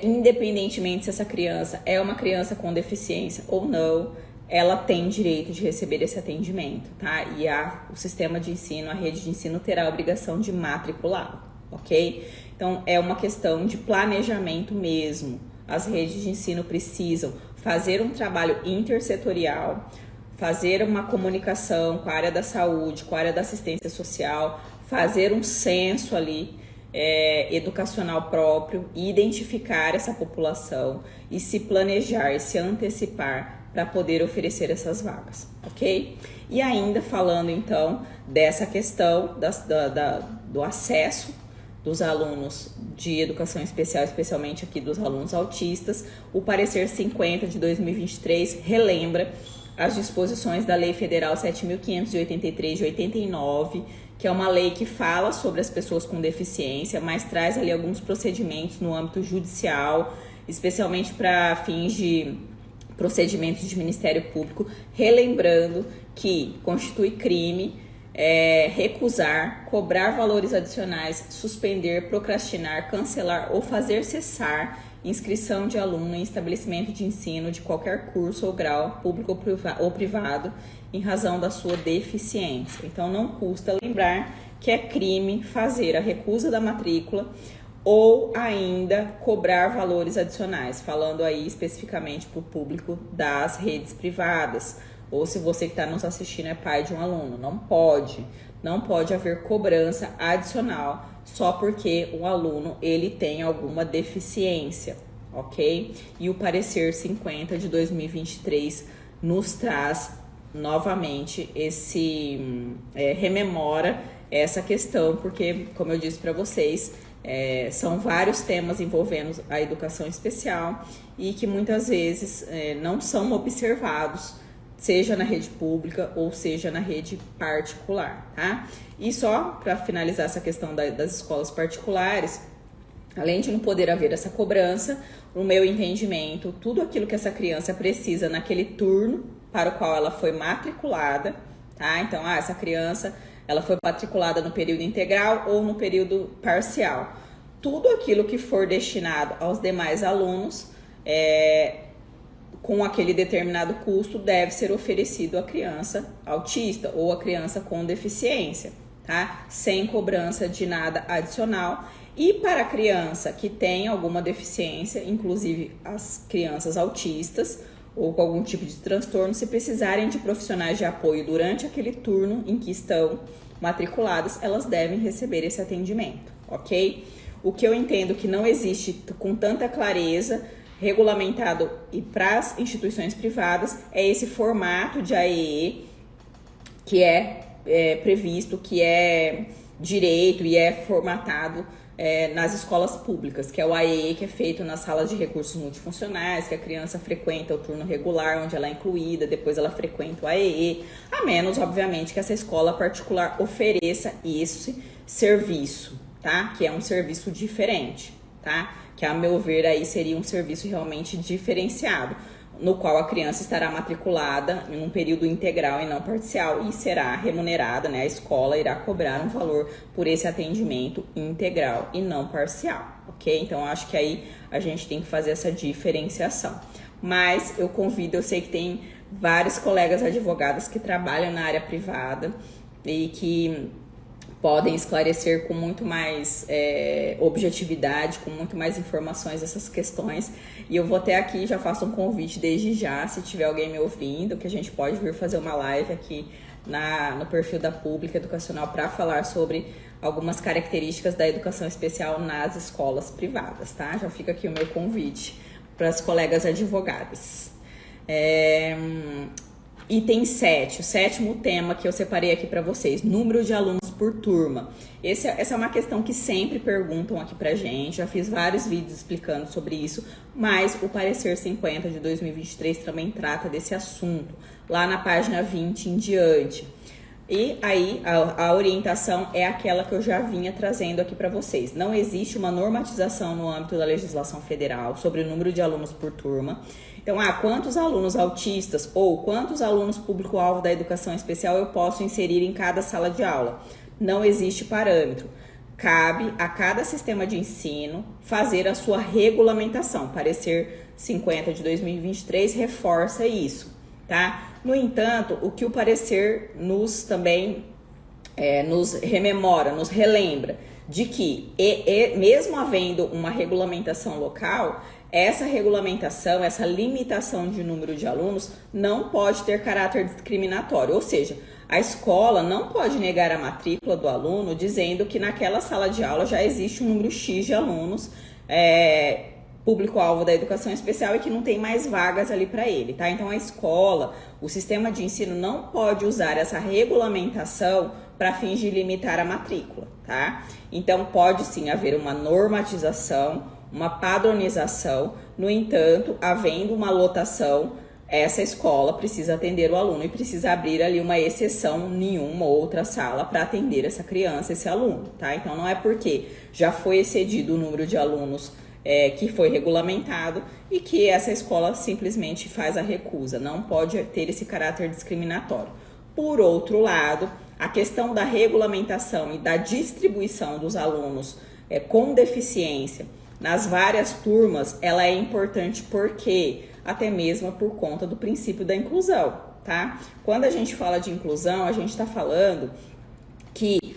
independentemente se essa criança é uma criança com deficiência ou não, ela tem direito de receber esse atendimento, tá? E o sistema de ensino, a rede de ensino terá a obrigação de matriculá-lo, ok? Então, é uma questão de planejamento mesmo. As redes de ensino precisam fazer um trabalho intersetorial, fazer uma comunicação com a área da saúde, com a área da assistência social, fazer um censo ali educacional próprio, e identificar essa população e se planejar e se antecipar para poder oferecer essas vagas, ok? E ainda falando então dessa questão do acesso dos alunos de educação especial, especialmente aqui dos alunos autistas, o parecer 50 de 2023 relembra as disposições da Lei Federal 7.583 de 89, que é uma lei que fala sobre as pessoas com deficiência, mas traz ali alguns procedimentos no âmbito judicial, especialmente para fins de procedimentos de Ministério Público, relembrando que constitui crime recusar, cobrar valores adicionais, suspender, procrastinar, cancelar ou fazer cessar inscrição de aluno em estabelecimento de ensino de qualquer curso ou grau, público ou privado, em razão da sua deficiência. Então, não custa lembrar que é crime fazer a recusa da matrícula ou ainda cobrar valores adicionais, falando aí especificamente para o público das redes privadas, ou se você que está nos assistindo é pai de um aluno, não pode haver cobrança adicional só porque o aluno ele tem alguma deficiência, ok? E o parecer 50 de 2023 nos traz novamente rememora essa questão, porque, como eu disse para vocês, são vários temas envolvendo a educação especial e que muitas vezes não são observados, seja na rede pública ou seja na rede particular, tá? E só para finalizar essa questão das escolas particulares, além de não poder haver essa cobrança, no meu entendimento, tudo aquilo que essa criança precisa naquele turno para o qual ela foi matriculada, tá? Então, essa criança, ela foi matriculada no período integral ou no período parcial. Tudo aquilo que for destinado aos demais alunos, com aquele determinado custo, deve ser oferecido à criança autista ou à criança com deficiência, tá? Sem cobrança de nada adicional. E para a criança que tem alguma deficiência, inclusive as crianças autistas ou com algum tipo de transtorno, se precisarem de profissionais de apoio durante aquele turno em que estão matriculadas, elas devem receber esse atendimento, ok? O que eu entendo que não existe com tanta clareza regulamentado e para as instituições privadas é esse formato de AEE que é previsto, que é direito e é formatado nas escolas públicas, que é o AEE que é feito nas salas de recursos multifuncionais, que a criança frequenta o turno regular, onde ela é incluída, depois ela frequenta o AEE, a menos, obviamente, que essa escola particular ofereça esse serviço, tá? Que é um serviço diferente, tá? Que, a meu ver, aí seria um serviço realmente diferenciado, no qual a criança estará matriculada em um período integral e não parcial e será remunerada, né? A escola irá cobrar um valor por esse atendimento integral e não parcial, ok? Então, acho que aí a gente tem que fazer essa diferenciação. Mas eu sei que tem vários colegas advogados que trabalham na área privada e que podem esclarecer com muito mais objetividade, com muito mais informações essas questões. E eu vou até aqui, já faço um convite desde já, se tiver alguém me ouvindo, que a gente pode vir fazer uma live aqui no perfil da Pública Educacional para falar sobre algumas características da educação especial nas escolas privadas, tá? Já fica aqui o meu convite para as colegas advogadas. Item 7, o sétimo tema que eu separei aqui para vocês, número de alunos por turma. Essa é uma questão que sempre perguntam aqui pra gente, já fiz vários vídeos explicando sobre isso, mas o parecer 50 de 2023 também trata desse assunto, lá na página 20 em diante. E aí a orientação é aquela que eu já vinha trazendo aqui para vocês. Não existe uma normatização no âmbito da legislação federal sobre o número de alunos por turma. Então, quantos alunos autistas ou quantos alunos público-alvo da educação especial eu posso inserir em cada sala de aula? Não existe parâmetro. Cabe a cada sistema de ensino fazer a sua regulamentação. Parecer 50 de 2023 reforça isso, tá? No entanto, o que o parecer nos rememora, nos relembra, de que mesmo havendo uma regulamentação local, essa regulamentação, essa limitação de número de alunos não pode ter caráter discriminatório, ou seja, a escola não pode negar a matrícula do aluno dizendo que naquela sala de aula já existe um número X de alunos público-alvo da educação especial e que não tem mais vagas ali para ele, tá? Então a escola, o sistema de ensino não pode usar essa regulamentação para fins de limitar a matrícula, tá? Então pode sim haver uma normatização, uma padronização, no entanto, havendo uma lotação essa escola precisa atender o aluno e precisa abrir ali uma exceção em uma outra sala para atender essa criança, esse aluno, tá? Então não é porque já foi excedido o número de alunos que foi regulamentado e que essa escola simplesmente faz a recusa, não pode ter esse caráter discriminatório. Por outro lado, a questão da regulamentação e da distribuição dos alunos com deficiência nas várias turmas, ela é importante porque até mesmo por conta do princípio da inclusão, tá? Quando a gente fala de inclusão, a gente está falando que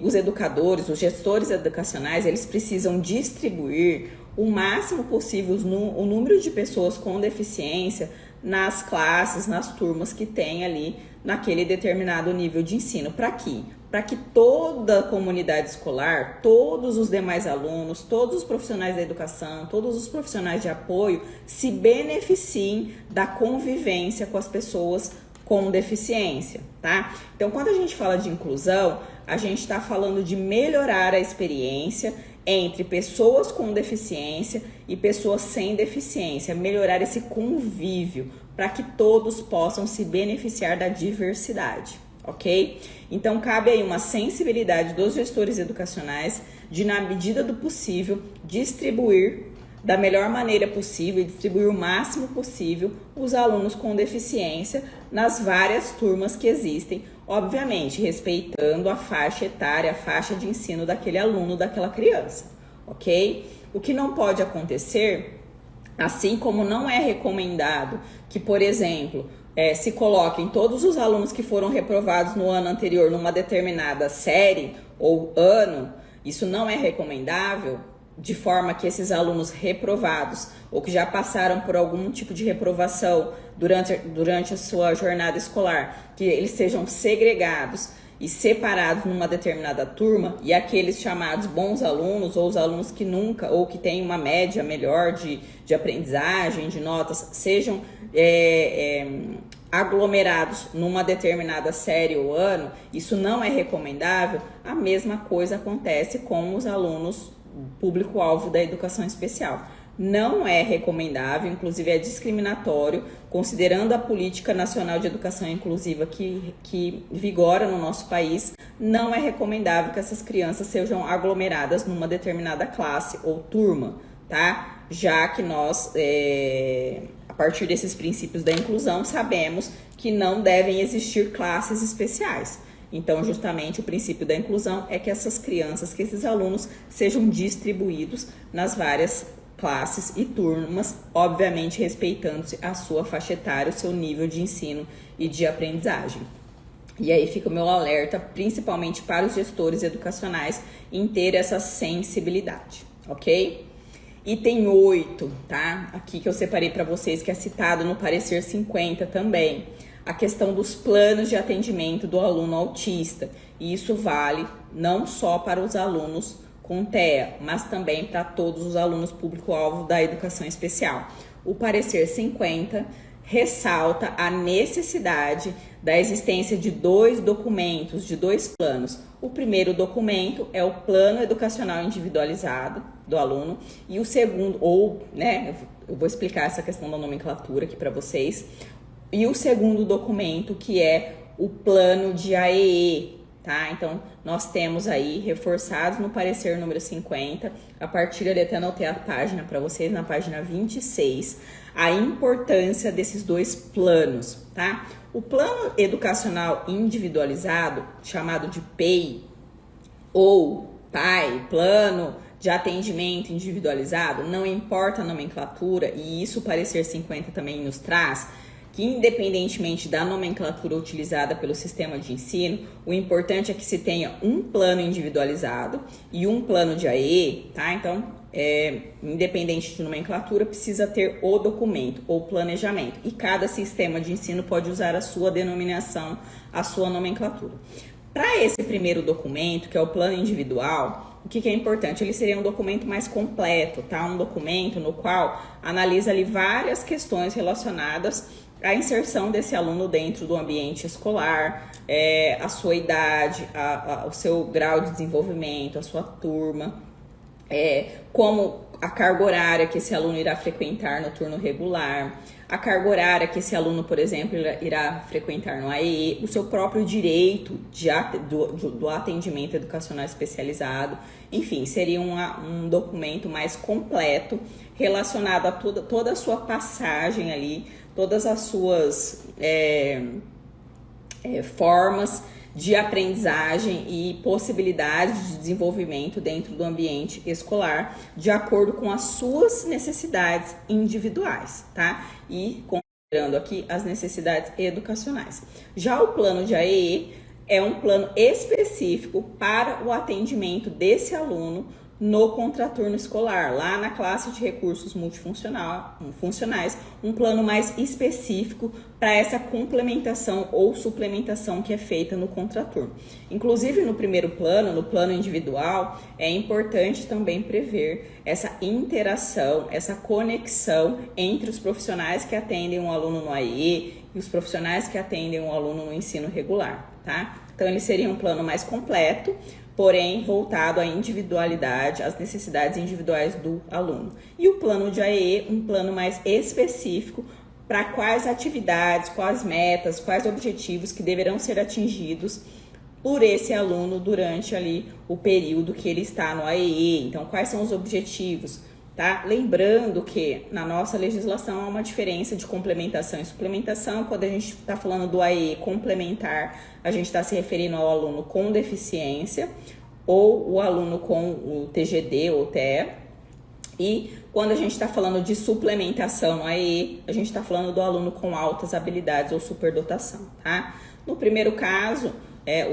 os educadores, os gestores educacionais, eles precisam distribuir o máximo possível o número de pessoas com deficiência nas classes, nas turmas que tem ali naquele determinado nível de ensino. Para quê? Para que toda a comunidade escolar, todos os demais alunos, todos os profissionais da educação, todos os profissionais de apoio se beneficiem da convivência com as pessoas com deficiência, tá? Então, quando a gente fala de inclusão, a gente está falando de melhorar a experiência entre pessoas com deficiência e pessoas sem deficiência, melhorar esse convívio para que todos possam se beneficiar da diversidade, ok? Então, cabe aí uma sensibilidade dos gestores educacionais de, na medida do possível, distribuir da melhor maneira possível e distribuir o máximo possível os alunos com deficiência nas várias turmas que existem, obviamente respeitando a faixa etária, a faixa de ensino daquele aluno, daquela criança, ok? O que não pode acontecer, assim como não é recomendado que, por exemplo, se coloquem todos os alunos que foram reprovados no ano anterior numa determinada série ou ano, isso não é recomendável, de forma que esses alunos reprovados ou que já passaram por algum tipo de reprovação durante a sua jornada escolar, que eles sejam segregados e separados numa determinada turma, e aqueles chamados bons alunos ou os alunos que nunca ou que têm uma média melhor de aprendizagem, de notas, sejam aglomerados numa determinada série ou ano, isso não é recomendável. A mesma coisa acontece com os alunos público-alvo da educação especial. Não é recomendável, inclusive é discriminatório, considerando a política nacional de educação inclusiva que vigora no nosso país, não é recomendável que essas crianças sejam aglomeradas numa determinada classe ou turma, tá? Já que nós, a partir desses princípios da inclusão, sabemos que não devem existir classes especiais. Então, justamente, o princípio da inclusão é que essas crianças, que esses alunos sejam distribuídos nas várias classes e turmas, obviamente respeitando-se a sua faixa etária, o seu nível de ensino e de aprendizagem. E aí fica o meu alerta, principalmente para os gestores educacionais, em ter essa sensibilidade, ok? Item 8, tá? Aqui que eu separei para vocês, que é citado no parecer 50 também. A questão dos planos de atendimento do aluno autista. E isso vale não só para os alunos com TEA, mas também para todos os alunos público-alvo da educação especial. O parecer 50 ressalta a necessidade da existência de 2 documentos, de 2 planos. O primeiro documento é o plano educacional individualizado do aluno e o segundo, eu vou explicar essa questão da nomenclatura aqui para vocês. E o segundo documento, que é o plano de AEE, tá? Então, nós temos aí, reforçados no parecer número 50, a partir ali, até anotei a página para vocês, na página 26, a importância desses 2 planos, tá? O plano educacional individualizado, chamado de PEI, ou PAI, plano de atendimento individualizado, não importa a nomenclatura, e isso o parecer 50 também nos traz, que independentemente da nomenclatura utilizada pelo sistema de ensino, o importante é que se tenha um plano individualizado e um plano de AE, tá? Então, independente de nomenclatura, precisa ter o documento ou planejamento. E cada sistema de ensino pode usar a sua denominação, a sua nomenclatura. Para esse primeiro documento, que é o plano individual, o que é importante? Ele seria um documento mais completo, tá? Um documento no qual analisa ali várias questões relacionadas à inserção desse aluno dentro do ambiente escolar, a sua idade, o seu grau de desenvolvimento, a sua turma, a carga horária que esse aluno irá frequentar no turno regular, a carga horária que esse aluno, por exemplo, irá frequentar no AEE, o seu próprio direito do atendimento educacional especializado. Enfim, seria um documento mais completo relacionado a toda a sua passagem ali, todas as suas formas de aprendizagem e possibilidades de desenvolvimento dentro do ambiente escolar, de acordo com as suas necessidades individuais, tá? E considerando aqui as necessidades educacionais. Já o plano de AEE é um plano específico para o atendimento desse aluno no contraturno escolar, lá na classe de recursos multifuncionais, um plano mais específico para essa complementação ou suplementação que é feita no contraturno. Inclusive no primeiro plano, no plano individual, é importante também prever essa interação, essa conexão entre os profissionais que atendem um aluno no AEE e os profissionais que atendem um aluno no ensino regular, tá? Então ele seria um plano mais completo, porém voltado à individualidade, às necessidades individuais do aluno. E o plano de AEE, um plano mais específico para quais atividades, quais metas, quais objetivos que deverão ser atingidos por esse aluno durante ali o período que ele está no AEE. Então, quais são os objetivos? Tá? Lembrando que na nossa legislação há uma diferença de complementação e suplementação. Quando a gente está falando do AEE complementar, a gente está se referindo ao aluno com deficiência ou o aluno com o TGD ou TE. E quando a gente está falando de suplementação no AEE, a gente está falando do aluno com altas habilidades ou superdotação. Tá? No primeiro caso,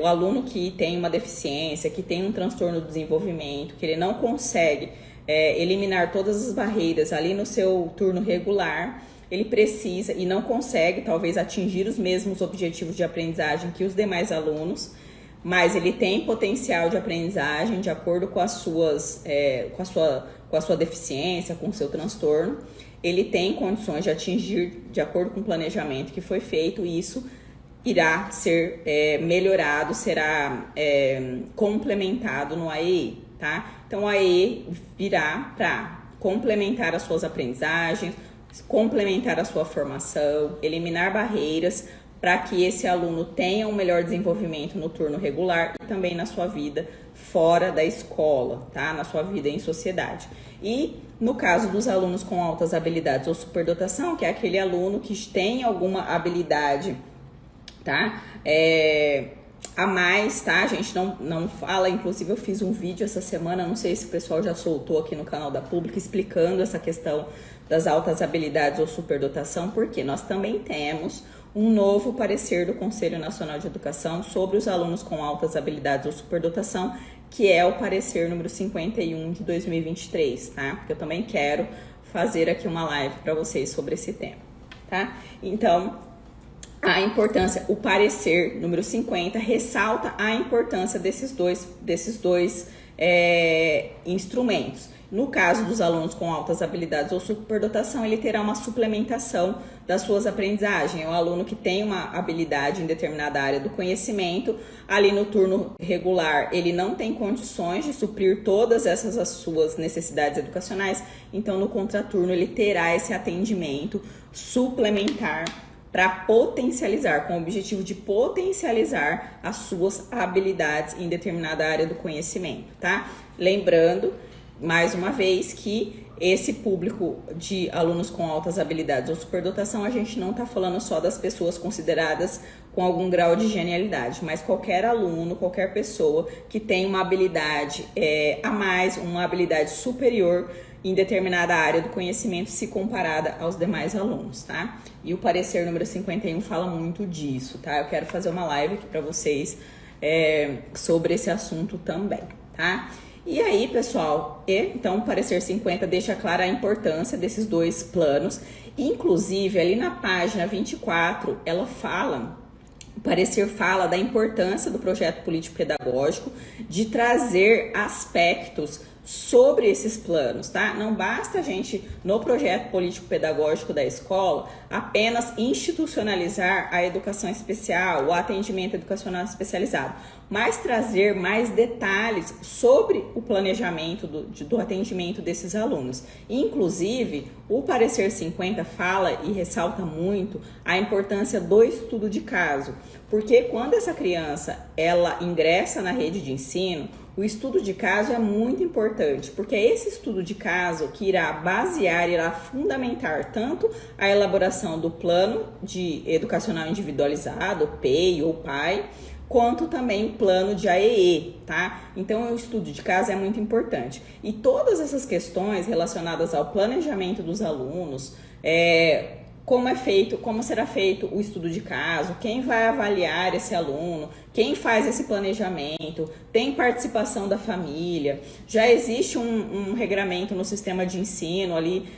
o aluno que tem uma deficiência, que tem um transtorno do desenvolvimento, que ele não consegue eliminar todas as barreiras ali no seu turno regular, ele precisa e não consegue talvez atingir os mesmos objetivos de aprendizagem que os demais alunos, mas ele tem potencial de aprendizagem de acordo com as suas, com a sua deficiência, com o seu transtorno. Ele tem condições de atingir de acordo com o planejamento que foi feito, e isso irá ser melhorado, será complementado no AEE, tá? Então, o AEE virá para complementar as suas aprendizagens, complementar a sua formação, eliminar barreiras para que esse aluno tenha um melhor desenvolvimento no turno regular e também na sua vida fora da escola, tá? Na sua vida em sociedade. E no caso dos alunos com altas habilidades ou superdotação, que é aquele aluno que tem alguma habilidade, tá? A mais, tá? A gente não fala, inclusive eu fiz um vídeo essa semana, não sei se o pessoal já soltou aqui no canal da Pública, explicando essa questão das altas habilidades ou superdotação, porque nós também temos um novo parecer do Conselho Nacional de Educação sobre os alunos com altas habilidades ou superdotação, que é o parecer número 51 de 2023, tá? Porque eu também quero fazer aqui uma live para vocês sobre esse tema, tá? Então, a importância, o parecer número 50 ressalta a importância desses dois instrumentos. No caso dos alunos com altas habilidades ou superdotação, ele terá uma suplementação das suas aprendizagens. O aluno que tem uma habilidade em determinada área do conhecimento, ali no turno regular, ele não tem condições de suprir todas essas as suas necessidades educacionais, então no contraturno ele terá esse atendimento suplementar para potencializar, com o objetivo de potencializar as suas habilidades em determinada área do conhecimento, tá? Lembrando, mais uma vez, que esse público de alunos com altas habilidades ou superdotação, a gente não está falando só das pessoas consideradas com algum grau de genialidade, mas qualquer aluno, qualquer pessoa que tem uma habilidade a mais, uma habilidade superior em determinada área do conhecimento se comparada aos demais alunos, tá? E o parecer número 51 fala muito disso, tá? Eu quero fazer uma live aqui para vocês sobre esse assunto também, tá? E aí, pessoal, então o parecer 50 deixa clara a importância desses dois planos. Inclusive, ali na página 24, o parecer fala da importância do projeto político-pedagógico de trazer aspectos sobre esses planos, tá? Não basta a gente, no projeto político-pedagógico da escola, apenas institucionalizar a educação especial, o atendimento educacional especializado, mas trazer mais detalhes sobre o planejamento do atendimento desses alunos. Inclusive, o parecer 50 fala e ressalta muito a importância do estudo de caso, porque quando essa criança ela ingressa na rede de ensino, o estudo de caso é muito importante, porque é esse estudo de caso que irá basear, irá fundamentar tanto a elaboração do plano de educacional individualizado, PEI ou PAI, quanto também o plano de AEE, tá? Então, o estudo de caso é muito importante. E todas essas questões relacionadas ao planejamento dos alunos, como será feito o estudo de caso, quem vai avaliar esse aluno, quem faz esse planejamento, tem participação da família, já existe um regramento no sistema de ensino ali,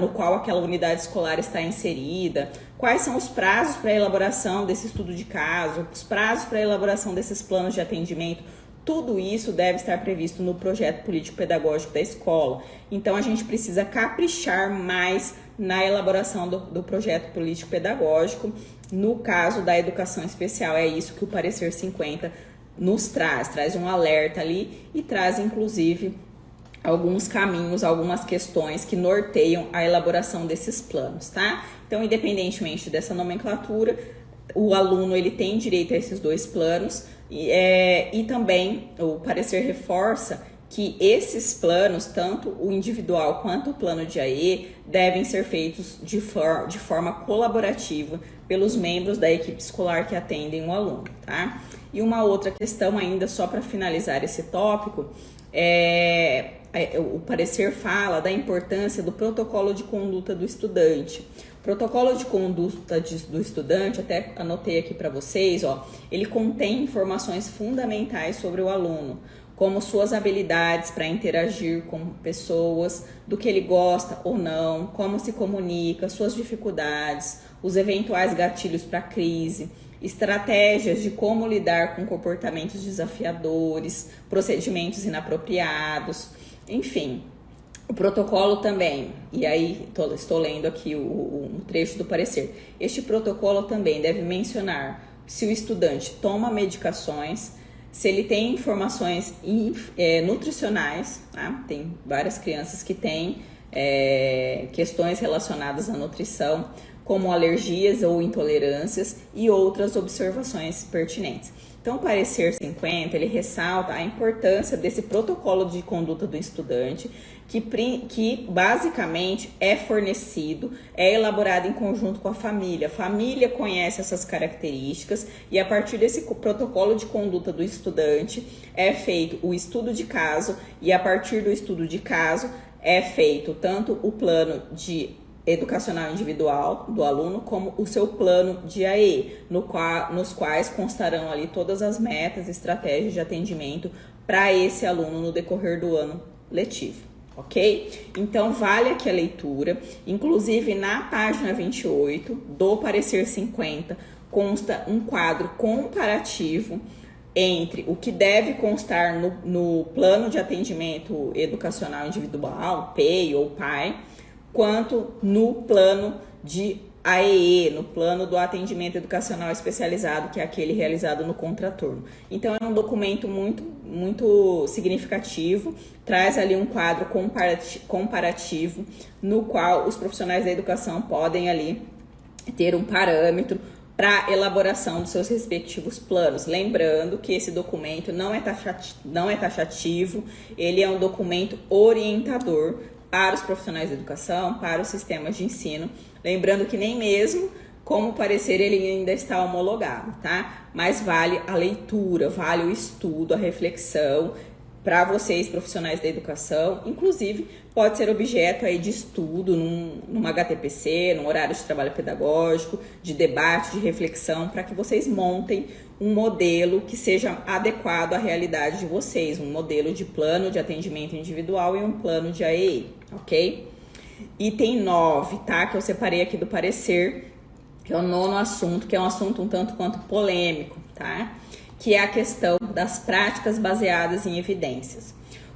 no qual aquela unidade escolar está inserida, quais são os prazos para a elaboração desse estudo de caso, os prazos para a elaboração desses planos de atendimento. Tudo isso deve estar previsto no projeto político-pedagógico da escola. Então, a gente precisa caprichar mais na elaboração do projeto político-pedagógico. No caso da educação especial, é isso que o parecer 50 nos traz um alerta ali e traz, inclusive, alguns caminhos, algumas questões que norteiam a elaboração desses planos, tá? Então, independentemente dessa nomenclatura, o aluno ele tem direito a esses dois planos e também o parecer reforça que esses planos, tanto o individual quanto o plano de AE, devem ser feitos de forma colaborativa pelos membros da equipe escolar que atendem o aluno, tá? E uma outra questão ainda, só para finalizar esse tópico, o parecer fala da importância do protocolo de conduta do estudante. O protocolo de conduta do estudante, até anotei aqui para vocês, ele contém informações fundamentais sobre o aluno, como suas habilidades para interagir com pessoas, do que ele gosta ou não, como se comunica, suas dificuldades, os eventuais gatilhos para crise, estratégias de como lidar com comportamentos desafiadores, procedimentos inapropriados, enfim. O protocolo também, e aí estou lendo aqui um trecho do parecer, este protocolo também deve mencionar se o estudante toma medicações, se ele tem informações nutricionais, tá? Tem várias crianças que têm questões relacionadas à nutrição, como alergias ou intolerâncias e outras observações pertinentes. Então, o parecer 50, ele ressalta a importância desse protocolo de conduta do estudante, que basicamente é fornecido, é elaborado em conjunto com a família. A família conhece essas características e a partir desse protocolo de conduta do estudante é feito o estudo de caso e a partir do estudo de caso é feito tanto o plano de educacional individual do aluno, como o seu plano de AE, nos quais constarão ali todas as metas, estratégias de atendimento para esse aluno no decorrer do ano letivo, ok? Então, vale aqui a leitura, inclusive na página 28 do parecer 50, consta um quadro comparativo entre o que deve constar no plano de atendimento educacional individual, PEI ou PAI, quanto no plano de AEE, no plano do atendimento educacional especializado, que é aquele realizado no contraturno. Então, é um documento muito significativo, traz ali um quadro comparativo, no qual os profissionais da educação podem ali ter um parâmetro para elaboração dos seus respectivos planos. Lembrando que esse documento não é taxativo, ele é um documento orientador para os profissionais da educação, para os sistemas de ensino. Lembrando que nem mesmo como parecer ele ainda está homologado, tá? Mas vale a leitura, vale o estudo, a reflexão para vocês, profissionais da educação. Inclusive, pode ser objeto aí de estudo numa HTPC, num horário de trabalho pedagógico, de debate, de reflexão, para que vocês montem um modelo que seja adequado à realidade de vocês, um modelo de plano de atendimento individual e um plano de AEE, ok? Item 9, tá? Que eu separei aqui do parecer, que é o 9º assunto, que é um assunto um tanto quanto polêmico, tá? Que é a questão das práticas baseadas em evidências.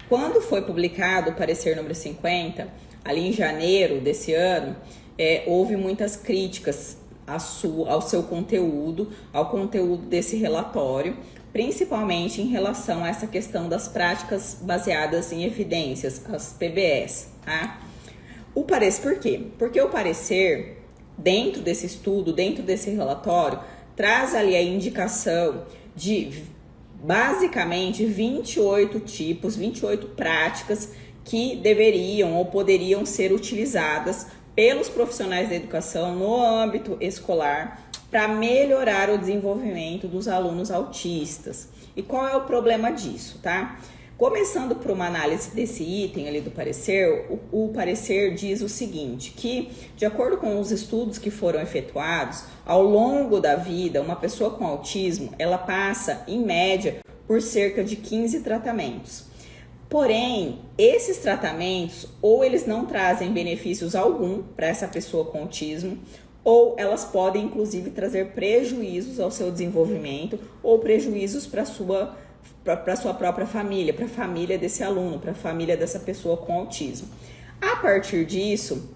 Quando foi publicado o parecer número 50, ali em janeiro desse ano, houve muitas críticas ao seu conteúdo, ao conteúdo desse relatório, principalmente em relação a essa questão das práticas baseadas em evidências, as PBS, tá? Por quê? Porque o parecer, dentro desse estudo, dentro desse relatório, traz ali a indicação de basicamente 28 tipos, 28 práticas que deveriam ou poderiam ser utilizadas pelos profissionais da educação no âmbito escolar para melhorar o desenvolvimento dos alunos autistas. E qual é o problema disso, tá? Começando por uma análise desse item ali do parecer, o parecer diz o seguinte, que de acordo com os estudos que foram efetuados, ao longo da vida, uma pessoa com autismo, ela passa, em média, por cerca de 15 tratamentos. Porém, esses tratamentos, ou eles não trazem benefícios algum para essa pessoa com autismo, ou elas podem, inclusive, trazer prejuízos ao seu desenvolvimento ou prejuízos para a sua própria família, para a família desse aluno, para a família dessa pessoa com autismo. A partir disso,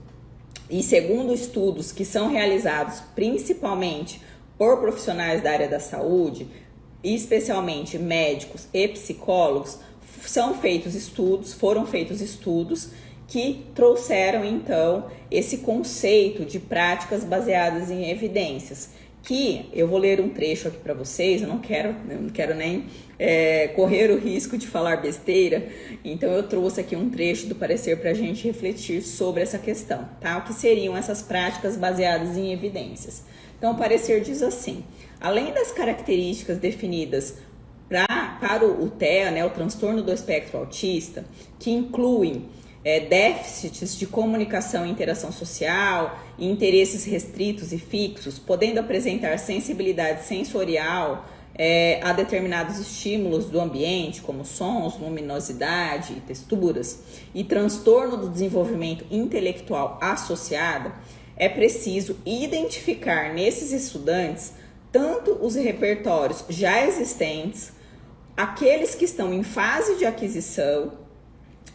e segundo estudos que são realizados principalmente por profissionais da área da saúde, especialmente médicos e psicólogos, foram feitos estudos que trouxeram então esse conceito de práticas baseadas em evidências, que eu vou ler um trecho aqui para vocês, eu não quero nem correr o risco de falar besteira, então eu trouxe aqui um trecho do parecer para a gente refletir sobre essa questão, tá? O que seriam essas práticas baseadas em evidências? Então o parecer diz assim, além das características definidas para o TEA, né, o transtorno do espectro autista, que incluem déficits de comunicação e interação social, e interesses restritos e fixos, podendo apresentar sensibilidade sensorial a determinados estímulos do ambiente, como sons, luminosidade e texturas, e transtorno do desenvolvimento intelectual associado, é preciso identificar nesses estudantes tanto os repertórios já existentes, aqueles que estão em fase de aquisição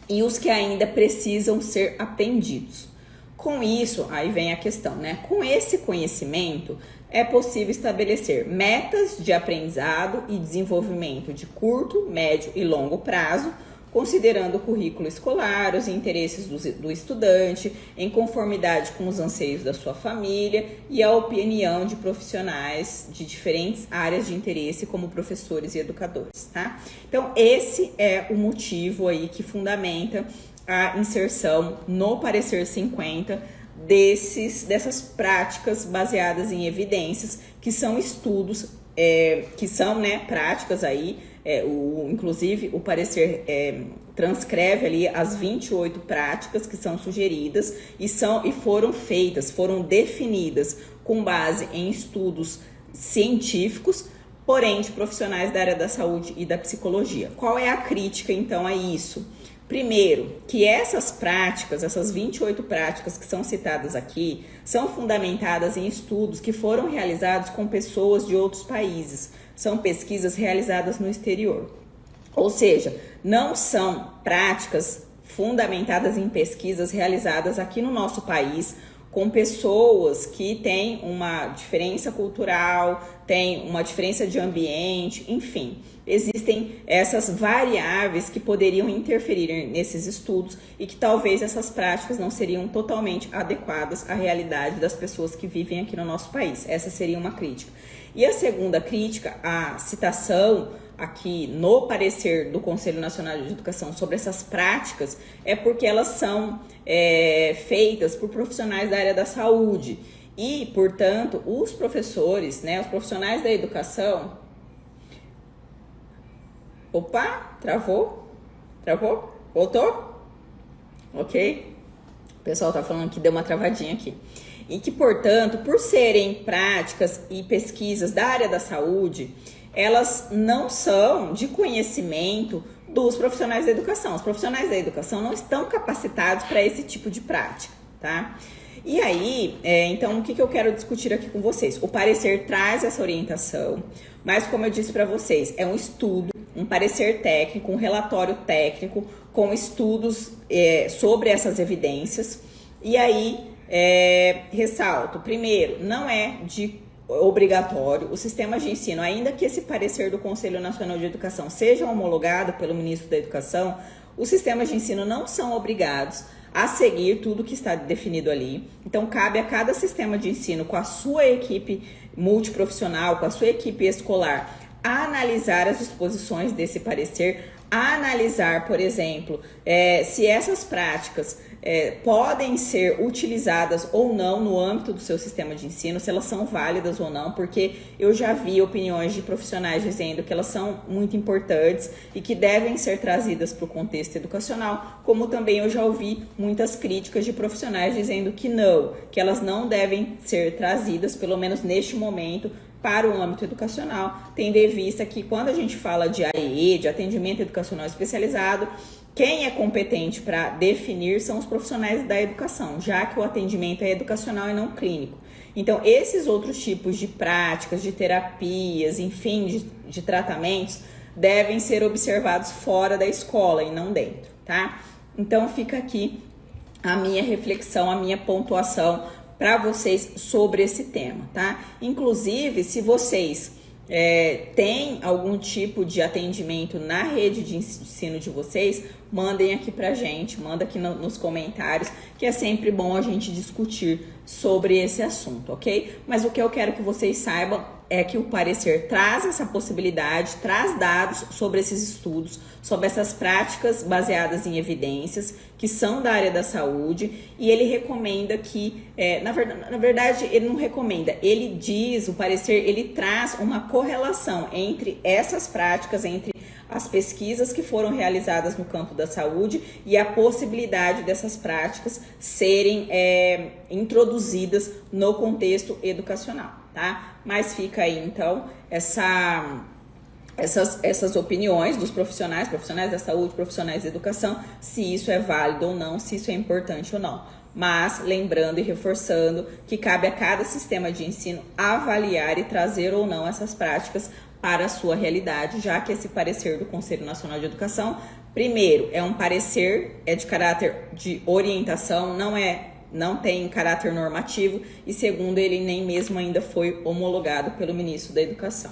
e os que ainda precisam ser aprendidos. Com isso, aí vem a questão, né? Com esse conhecimento, é possível estabelecer metas de aprendizado e desenvolvimento de curto, médio e longo prazo, considerando o currículo escolar, os interesses do estudante, em conformidade com os anseios da sua família e a opinião de profissionais de diferentes áreas de interesse, como professores e educadores, tá? Então, esse é o motivo aí que fundamenta a inserção no parecer 50 dessas práticas baseadas em evidências, que são estudos, que são, né, práticas aí, inclusive o parecer transcreve ali as 28 práticas que são sugeridas e foram definidas com base em estudos científicos, porém de profissionais da área da saúde e da psicologia. Qual é a crítica então a isso? Primeiro, que essas práticas, essas 28 práticas que são citadas aqui, são fundamentadas em estudos que foram realizados com pessoas de outros países. São pesquisas realizadas no exterior. Ou seja, não são práticas fundamentadas em pesquisas realizadas aqui no nosso país, com pessoas que têm uma diferença cultural, têm uma diferença de ambiente, enfim. Existem essas variáveis que poderiam interferir nesses estudos e que talvez essas práticas não seriam totalmente adequadas à realidade das pessoas que vivem aqui no nosso país. Essa seria uma crítica. E a segunda crítica, a citação aqui no parecer do Conselho Nacional de Educação sobre essas práticas, é porque elas são feitas por profissionais da área da saúde e, portanto, os professores, né, os profissionais da educação... Opa, travou? Voltou? Ok? O pessoal tá falando que deu uma travadinha aqui. E que, portanto, por serem práticas e pesquisas da área da saúde, elas não são de conhecimento dos profissionais da educação. Os profissionais da educação não estão capacitados para esse tipo de prática, tá? E aí, então, o que eu quero discutir aqui com vocês? O parecer traz essa orientação, mas como eu disse para vocês, é um estudo, um parecer técnico, um relatório técnico com estudos sobre essas evidências. E aí, ressalto, primeiro, não é obrigatório o sistema de ensino, ainda que esse parecer do Conselho Nacional de Educação seja homologado pelo Ministro da Educação, os sistemas de ensino não são obrigados a seguir tudo que está definido ali. Então, cabe a cada sistema de ensino, com a sua equipe multiprofissional, com a sua equipe escolar, a analisar as disposições desse parecer, a analisar, por exemplo, se essas práticas podem ser utilizadas ou não no âmbito do seu sistema de ensino, se elas são válidas ou não, porque eu já vi opiniões de profissionais dizendo que elas são muito importantes e que devem ser trazidas para o contexto educacional, como também eu já ouvi muitas críticas de profissionais dizendo que não, que elas não devem ser trazidas, pelo menos neste momento, para o âmbito educacional, tendo em vista que quando a gente fala de AEE, de atendimento educacional especializado, quem é competente para definir são os profissionais da educação, já que o atendimento é educacional e não clínico. Então, esses outros tipos de práticas, de terapias, enfim, de tratamentos, devem ser observados fora da escola e não dentro, tá? Então, fica aqui a minha reflexão, a minha pontuação para vocês sobre esse tema, tá? Inclusive, se vocês têm algum tipo de atendimento na rede de ensino de vocês, mandem aqui pra gente, manda aqui nos comentários, que é sempre bom a gente discutir sobre esse assunto, ok? Mas o que eu quero que vocês saibam é que o parecer traz essa possibilidade, traz dados sobre esses estudos, sobre essas práticas baseadas em evidências, que são da área da saúde, e ele recomenda que, na verdade, ele não recomenda, ele diz, o parecer, ele traz uma correlação entre essas práticas, entre as pesquisas que foram realizadas no campo da saúde e a possibilidade dessas práticas serem introduzidas no contexto educacional, tá? Mas fica aí, então, essas opiniões dos profissionais da saúde, profissionais da educação, se isso é válido ou não, se isso é importante ou não. Mas lembrando e reforçando que cabe a cada sistema de ensino avaliar e trazer ou não essas práticas para a sua realidade, já que esse parecer do Conselho Nacional de Educação, primeiro, é um parecer, é de caráter de orientação, não tem caráter normativo, e segundo, ele nem mesmo ainda foi homologado pelo Ministro da Educação.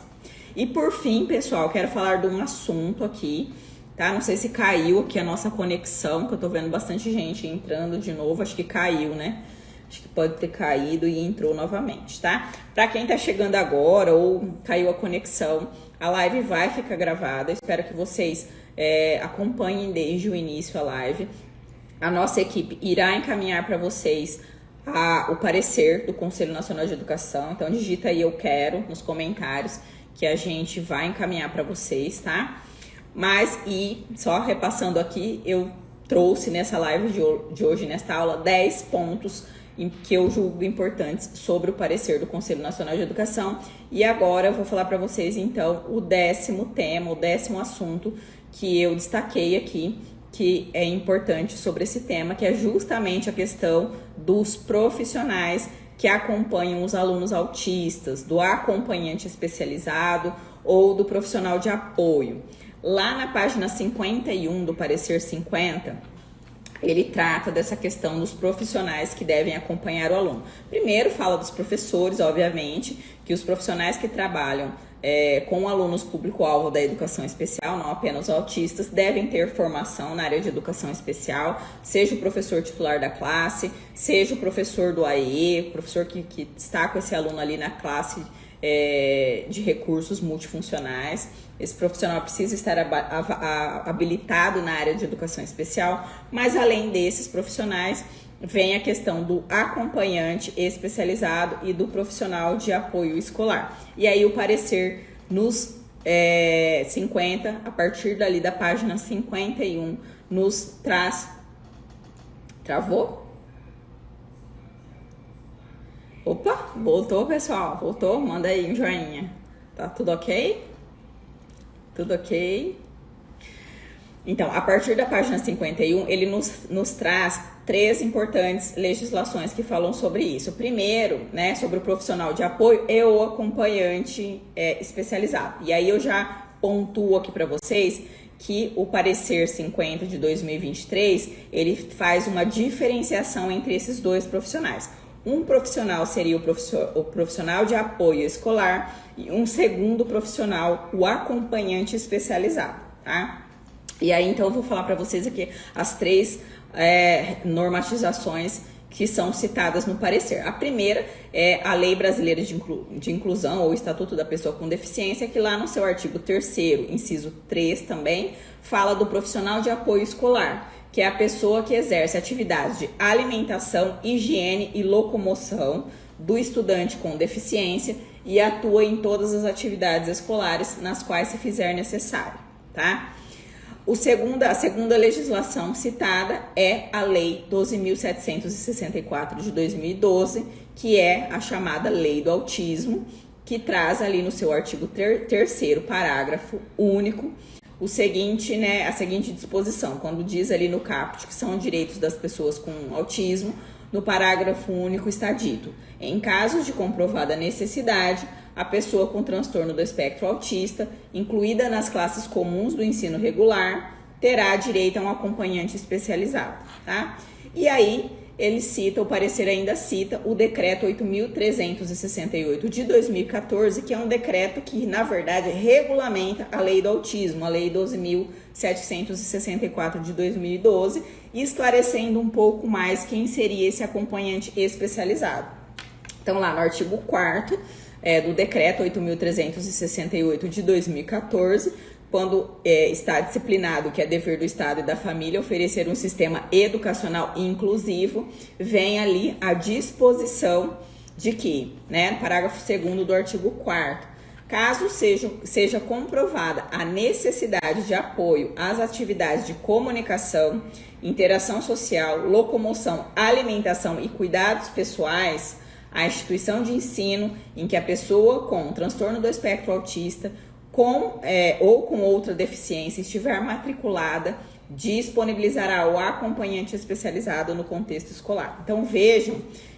E por fim, pessoal, quero falar de um assunto aqui, tá? Não sei se caiu aqui a nossa conexão, que eu tô vendo bastante gente entrando de novo, acho que caiu, né? Acho que pode ter caído e entrou novamente, tá? Para quem tá chegando agora ou caiu a conexão, a live vai ficar gravada. Espero que vocês acompanhem desde o início a live. A nossa equipe irá encaminhar para vocês o parecer do Conselho Nacional de Educação. Então digita aí "eu quero" nos comentários que a gente vai encaminhar para vocês, tá? Mas, e só repassando aqui, eu trouxe nessa live de hoje, nesta aula, 10 pontos que eu julgo importantes sobre o parecer do Conselho Nacional de Educação. E agora eu vou falar para vocês, então, o 10º tema, o 10º assunto que eu destaquei aqui, que é importante sobre esse tema, que é justamente a questão dos profissionais que acompanham os alunos autistas, do acompanhante especializado ou do profissional de apoio. Lá na página 51 do parecer 50, ele trata dessa questão dos profissionais que devem acompanhar o aluno. Primeiro, fala dos professores, obviamente, que os profissionais que trabalham com alunos público-alvo da educação especial, não apenas autistas, devem ter formação na área de educação especial, seja o professor titular da classe, seja o professor do AEE, o professor que está com esse aluno ali na classe de recursos multifuncionais. Esse profissional precisa estar habilitado na área de educação especial, mas além desses profissionais, vem a questão do acompanhante especializado e do profissional de apoio escolar. E aí o parecer nos 50, a partir dali da página 51, nos traz... Travou? Opa, voltou, pessoal, voltou? Manda aí um joinha. Tá tudo ok? Tudo ok? Então, a partir da página 51, ele nos traz 3 importantes legislações que falam sobre isso. Primeiro, né, sobre o profissional de apoio e o acompanhante especializado. E aí eu já pontuo aqui para vocês que o parecer 50 de 2023, ele faz uma diferenciação entre esses dois profissionais. Um profissional seria o profissional de apoio escolar e um segundo profissional, o acompanhante especializado, tá? E aí, então, eu vou falar para vocês aqui as três normatizações que são citadas no parecer. A primeira é a Lei Brasileira de Inclusão, ou Estatuto da Pessoa com Deficiência, que lá no seu artigo 3º, inciso 3 também, fala do profissional de apoio escolar, que é a pessoa que exerce atividades de alimentação, higiene e locomoção do estudante com deficiência e atua em todas as atividades escolares nas quais se fizer necessário, tá? A segunda legislação citada é a Lei 12.764 de 2012, que é a chamada Lei do Autismo, que traz ali no seu artigo 3º, parágrafo único, a seguinte disposição, quando diz ali no caput que são direitos das pessoas com autismo, no parágrafo único está dito: em casos de comprovada necessidade, a pessoa com transtorno do espectro autista, incluída nas classes comuns do ensino regular, terá direito a um acompanhante especializado, tá? E aí, o parecer ainda cita o decreto 8.368 de 2014, que é um decreto que, na verdade, regulamenta a lei do autismo, a lei 12.764 de 2012, esclarecendo um pouco mais quem seria esse acompanhante especializado. Então, lá no artigo 4º, do decreto 8.368 de 2014, quando está disciplinado que é dever do Estado e da família oferecer um sistema educacional inclusivo, vem ali a disposição de que, parágrafo 2º do artigo 4º, caso seja comprovada a necessidade de apoio às atividades de comunicação, interação social, locomoção, alimentação e cuidados pessoais, a instituição de ensino em que a pessoa com transtorno do espectro autista ou com outra deficiência estiver matriculada, disponibilizará o acompanhante especializado no contexto escolar. Então vejam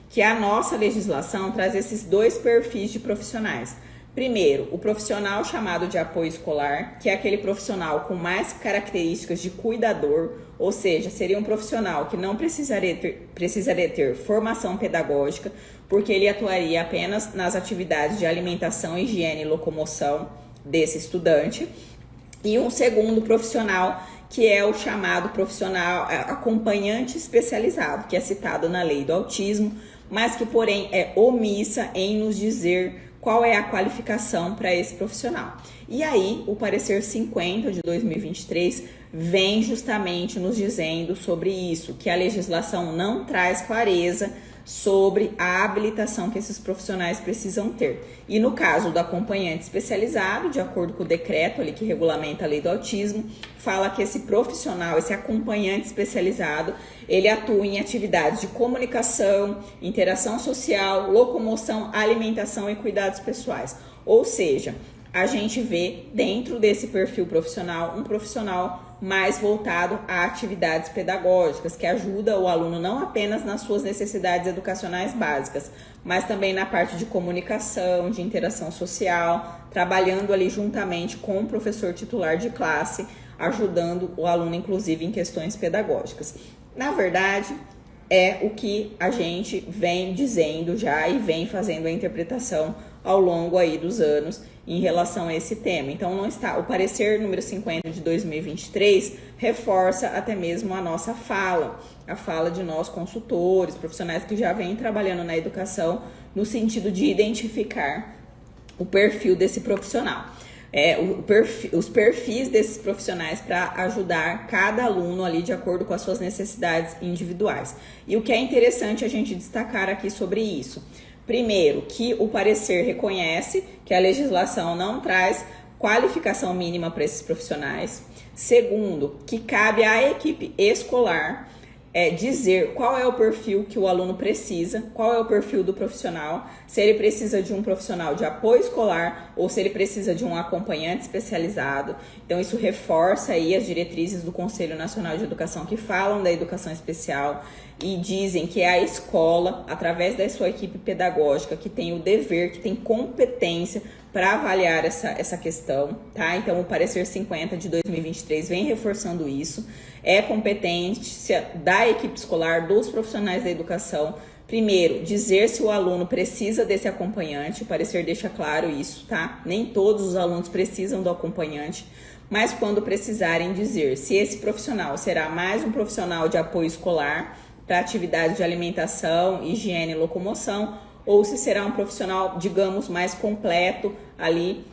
que a nossa legislação traz esses dois perfis de profissionais. Primeiro, o profissional chamado de apoio escolar, que é aquele profissional com mais características de cuidador, ou seja, seria um profissional que não precisaria ter formação pedagógica, porque ele atuaria apenas nas atividades de alimentação, higiene e locomoção desse estudante. E um segundo profissional, que é o chamado profissional acompanhante especializado, que é citado na lei do autismo, mas que, porém, é omissa em nos dizer qual é a qualificação para esse profissional. E aí, o parecer 50 de 2023 vem justamente nos dizendo sobre isso, que a legislação não traz clareza sobre a habilitação que esses profissionais precisam ter. E no caso do acompanhante especializado, de acordo com o decreto ali que regulamenta a lei do autismo, fala que esse profissional, esse acompanhante especializado, ele atua em atividades de comunicação, interação social, locomoção, alimentação e cuidados pessoais. Ou seja, a gente vê dentro desse perfil profissional um profissional mais voltado a atividades pedagógicas, que ajuda o aluno não apenas nas suas necessidades educacionais básicas, mas também na parte de comunicação, de interação social, trabalhando ali juntamente com o professor titular de classe, ajudando o aluno, inclusive, em questões pedagógicas. Na verdade, é o que a gente vem dizendo já e vem fazendo a interpretação ao longo aí dos anos em relação a esse tema. Então, não está. O parecer número 50 de 2023 reforça até mesmo a nossa fala, a fala de nós consultores, profissionais que já vêm trabalhando na educação no sentido de identificar o perfil desse profissional. Os perfis desses profissionais para ajudar cada aluno ali de acordo com as suas necessidades individuais. E o que é interessante a gente destacar aqui sobre isso? Primeiro, que o parecer reconhece que a legislação não traz qualificação mínima para esses profissionais. Segundo, que cabe à equipe escolar dizer qual é o perfil que o aluno precisa, qual é o perfil do profissional, se ele precisa de um profissional de apoio escolar ou se ele precisa de um acompanhante especializado. Então, isso reforça aí as diretrizes do Conselho Nacional de Educação que falam da educação especial. e dizem que é a escola, através da sua equipe pedagógica, que tem o dever, que tem competência para avaliar essa questão, tá? Então, o parecer 50 de 2023 vem reforçando isso. É competência da equipe escolar, dos profissionais da educação. Primeiro, dizer se o aluno precisa desse acompanhante, o parecer deixa claro isso, tá? Nem todos os alunos precisam do acompanhante, mas quando precisarem, dizer se esse profissional será mais um profissional de apoio escolar para atividades de alimentação, higiene e locomoção, ou se será um profissional, digamos, mais completo ali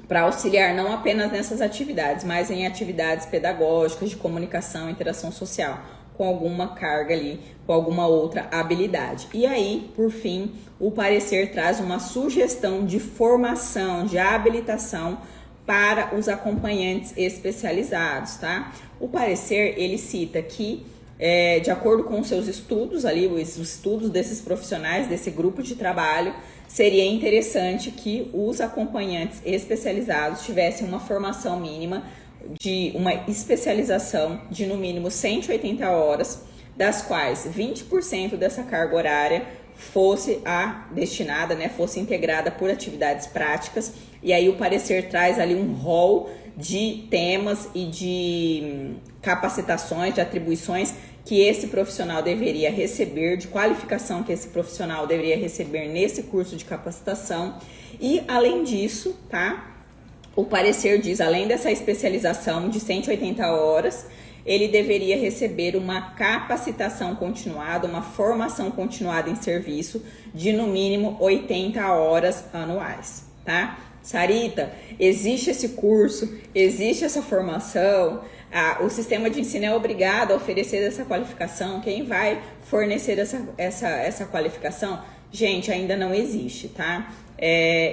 para auxiliar não apenas nessas atividades, mas em atividades pedagógicas, de comunicação, interação social, com alguma carga ali, com alguma outra habilidade. E aí, por fim, o parecer traz uma sugestão de formação, de habilitação para os acompanhantes especializados, tá? O parecer, ele cita que, de acordo com os seus estudos ali, os estudos desses profissionais, desse grupo de trabalho, seria interessante que os acompanhantes especializados tivessem uma formação mínima de uma especialização de no mínimo 180 horas, das quais 20% dessa carga horária fosse destinada, né, fosse integrada por atividades práticas. E aí o parecer traz ali um rol de temas e de capacitações, de atribuições que esse profissional deveria receber, de qualificação que esse profissional deveria receber nesse curso de capacitação. E além disso, tá? O parecer diz, além dessa especialização de 180 horas, ele deveria receber uma capacitação continuada, uma formação continuada em serviço de no mínimo 80 horas anuais, tá? Sarita, existe esse curso, existe essa formação, o sistema de ensino é obrigado a oferecer essa qualificação. Quem vai fornecer essa qualificação? Gente, ainda não existe, tá?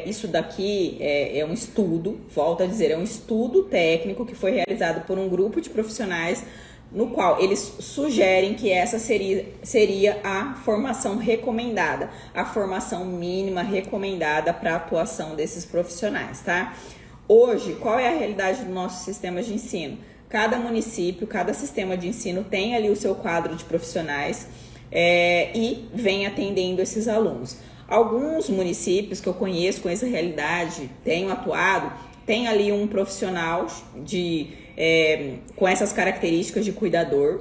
Isso daqui é um estudo, volto a dizer, é um estudo técnico que foi realizado por um grupo de profissionais, no qual eles sugerem que essa seria a formação recomendada, a formação mínima recomendada para a atuação desses profissionais, tá? Hoje, qual é a realidade do nosso sistema de ensino? Cada município, cada sistema de ensino tem ali o seu quadro de profissionais e vem atendendo esses alunos. Alguns municípios que eu conheço com essa realidade, tenho atuado, tem ali um profissional com essas características de cuidador,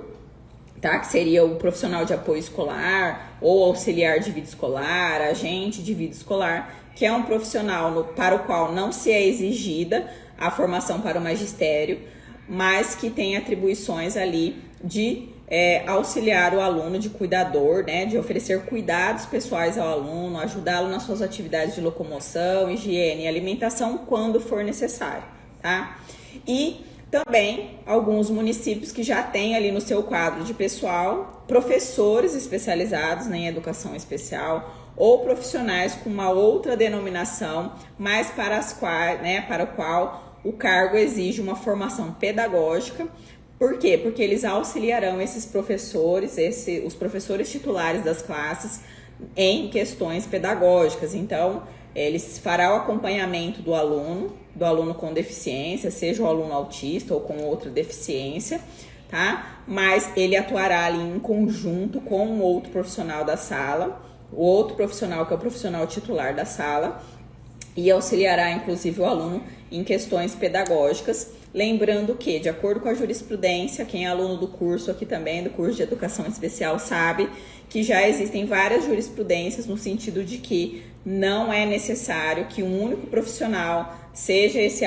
tá? Que seria o profissional de apoio escolar ou auxiliar de vida escolar, agente de vida escolar, que é um profissional para o qual não se é exigida a formação para o magistério, mas que tem atribuições ali de auxiliar o aluno, de cuidador, né, de oferecer cuidados pessoais ao aluno, ajudá-lo nas suas atividades de locomoção, higiene e alimentação quando for necessário, tá? E também alguns municípios que já têm ali no seu quadro de pessoal professores especializados em educação especial ou profissionais com uma outra denominação, mas para o qual o cargo exige uma formação pedagógica. Por quê? Porque eles auxiliarão esses professores, os professores titulares das classes em questões pedagógicas. Então, eles farão o acompanhamento do aluno com deficiência, seja o aluno autista ou com outra deficiência, tá? Mas ele atuará ali em conjunto com um outro profissional da sala, o outro profissional que é o profissional titular da sala, e auxiliará inclusive o aluno em questões pedagógicas. Lembrando que, de acordo com a jurisprudência, quem é aluno do curso aqui também, do curso de educação especial, sabe que já existem várias jurisprudências no sentido de que não é necessário que um único profissional, seja esse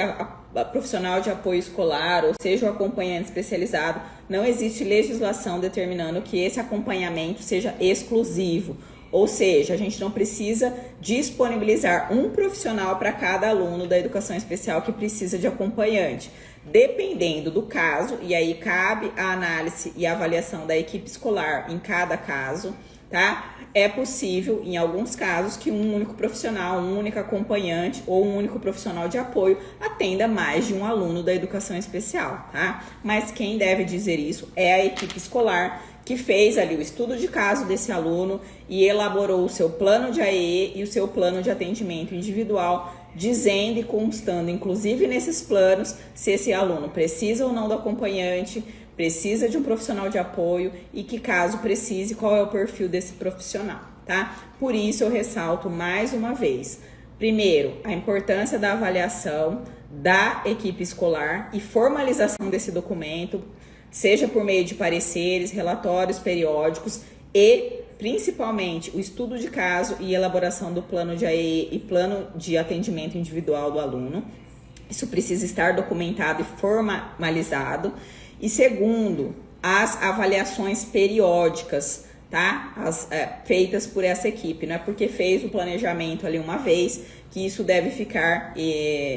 profissional de apoio escolar ou seja o acompanhante especializado, não existe legislação determinando que esse acompanhamento seja exclusivo. Ou seja, a gente não precisa disponibilizar um profissional para cada aluno da educação especial que precisa de acompanhante. Dependendo do caso, e aí cabe a análise e a avaliação da equipe escolar em cada caso, tá? É possível, em alguns casos, que um único profissional, um único acompanhante ou um único profissional de apoio atenda mais de um aluno da educação especial, tá? Mas quem deve dizer isso é a equipe escolar, que fez ali o estudo de caso desse aluno e elaborou o seu plano de AEE e o seu plano de atendimento individual, dizendo e constando, inclusive nesses planos, se esse aluno precisa ou não do acompanhante, precisa de um profissional de apoio e que, caso precise, qual é o perfil desse profissional, tá? Por isso eu ressalto mais uma vez, primeiro, a importância da avaliação da equipe escolar e formalização desse documento, seja por meio de pareceres, relatórios periódicos e, principalmente, o estudo de caso e elaboração do plano de AE e plano de atendimento individual do aluno. Isso precisa estar documentado e formalizado. E segundo, as avaliações periódicas, tá? Feitas por essa equipe. Não é porque fez o planejamento ali uma vez que isso deve ficar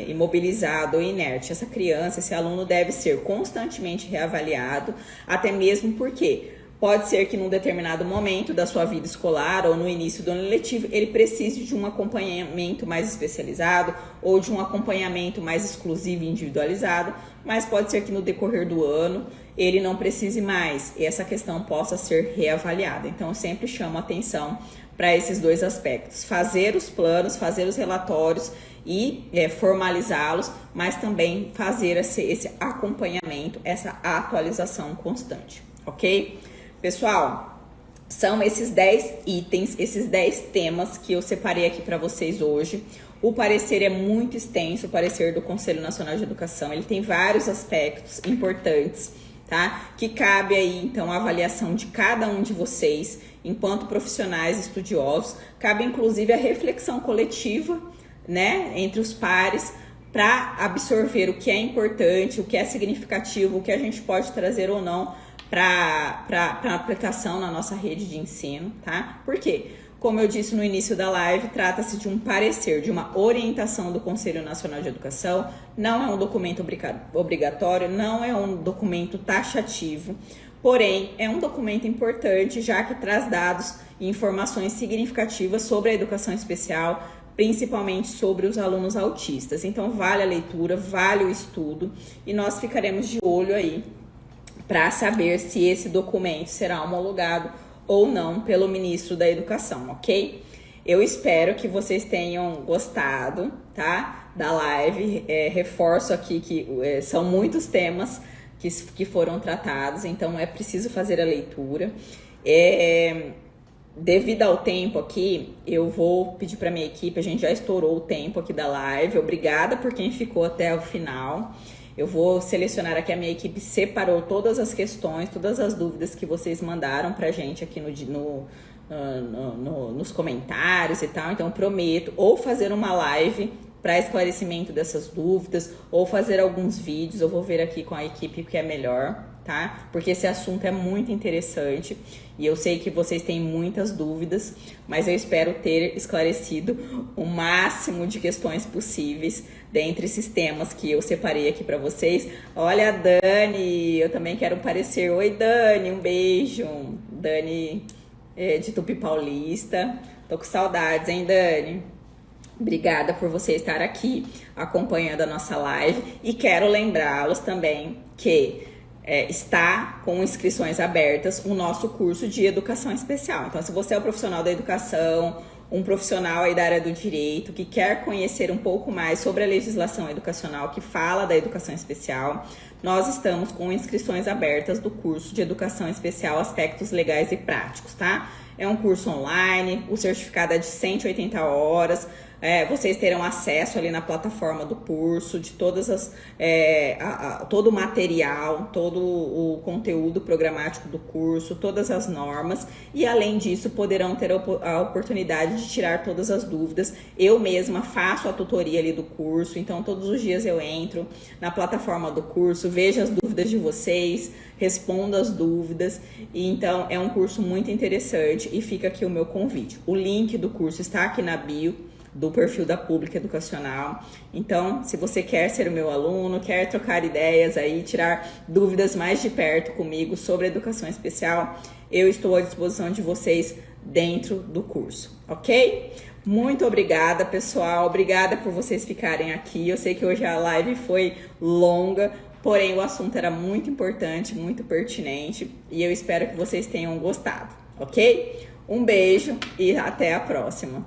imobilizado ou inerte. Essa criança, esse aluno deve ser constantemente reavaliado, até mesmo porque pode ser que num determinado momento da sua vida escolar ou no início do ano letivo, ele precise de um acompanhamento mais especializado ou de um acompanhamento mais exclusivo e individualizado, mas pode ser que no decorrer do ano ele não precise mais e essa questão possa ser reavaliada. Então, eu sempre chamo a atenção para esses dois aspectos: fazer os planos, fazer os relatórios e formalizá-los, mas também fazer esse acompanhamento, essa atualização constante, ok? Pessoal, são esses 10 itens, esses 10 temas que eu separei aqui para vocês hoje. O parecer é muito extenso, o parecer do Conselho Nacional de Educação, ele tem vários aspectos importantes, tá? Que cabe aí, então, a avaliação de cada um de vocês, enquanto profissionais estudiosos. Cabe, inclusive, a reflexão coletiva, né, entre os pares, para absorver o que é importante, o que é significativo, o que a gente pode trazer ou não para aplicação na nossa rede de ensino, tá? Por quê? Como eu disse no início da live, trata-se de um parecer, de uma orientação do Conselho Nacional de Educação, não é um documento obrigatório, não é um documento taxativo, porém é um documento importante, já que traz dados e informações significativas sobre a educação especial, principalmente sobre os alunos autistas. Então vale a leitura, vale o estudo e nós ficaremos de olho aí para saber se esse documento será homologado ou não pelo ministro da Educação, ok? Eu espero que vocês tenham gostado, tá? Da live. Reforço aqui que são muitos temas que foram tratados, então é preciso fazer a leitura. Devido ao tempo aqui, eu vou pedir para minha equipe, a gente já estourou o tempo aqui da live. Obrigada por quem ficou até o final. Eu vou selecionar aqui, a minha equipe separou todas as questões, todas as dúvidas que vocês mandaram pra gente aqui nos comentários e tal. Então, prometo ou fazer uma live para esclarecimento dessas dúvidas, ou fazer alguns vídeos. Eu vou ver aqui com a equipe o que é melhor, tá? Porque esse assunto é muito interessante e eu sei que vocês têm muitas dúvidas, mas eu espero ter esclarecido o máximo de questões possíveis dentre esses temas que eu separei aqui para vocês. Olha a Dani, eu também quero parecer. Oi, Dani, um beijo. Dani de Tupi Paulista. Tô com saudades, hein, Dani? Obrigada por você estar aqui acompanhando a nossa live e quero lembrá-los também que está com inscrições abertas o nosso curso de educação especial. Então, se você é um profissional da educação, um profissional aí da área do direito, que quer conhecer um pouco mais sobre a legislação educacional que fala da educação especial, nós estamos com inscrições abertas do curso de educação especial, aspectos legais e práticos, tá? É um curso online, o certificado é de 180 horas, vocês terão acesso ali na plataforma do curso, de todas as, todo o material, todo o conteúdo programático do curso, todas as normas, e além disso poderão ter a oportunidade de tirar todas as dúvidas. Eu mesma faço a tutoria ali do curso, então todos os dias eu entro na plataforma do curso, vejo as dúvidas de vocês, respondo as dúvidas, e então é um curso muito interessante e fica aqui o meu convite. O link do curso está aqui na bio do perfil da Pública Educacional. Então, se você quer ser o meu aluno, quer trocar ideias aí, tirar dúvidas mais de perto comigo sobre educação especial, eu estou à disposição de vocês dentro do curso, ok? Muito obrigada, pessoal. Obrigada por vocês ficarem aqui. Eu sei que hoje a live foi longa, porém o assunto era muito importante, muito pertinente, e eu espero que vocês tenham gostado, ok? Um beijo e até a próxima.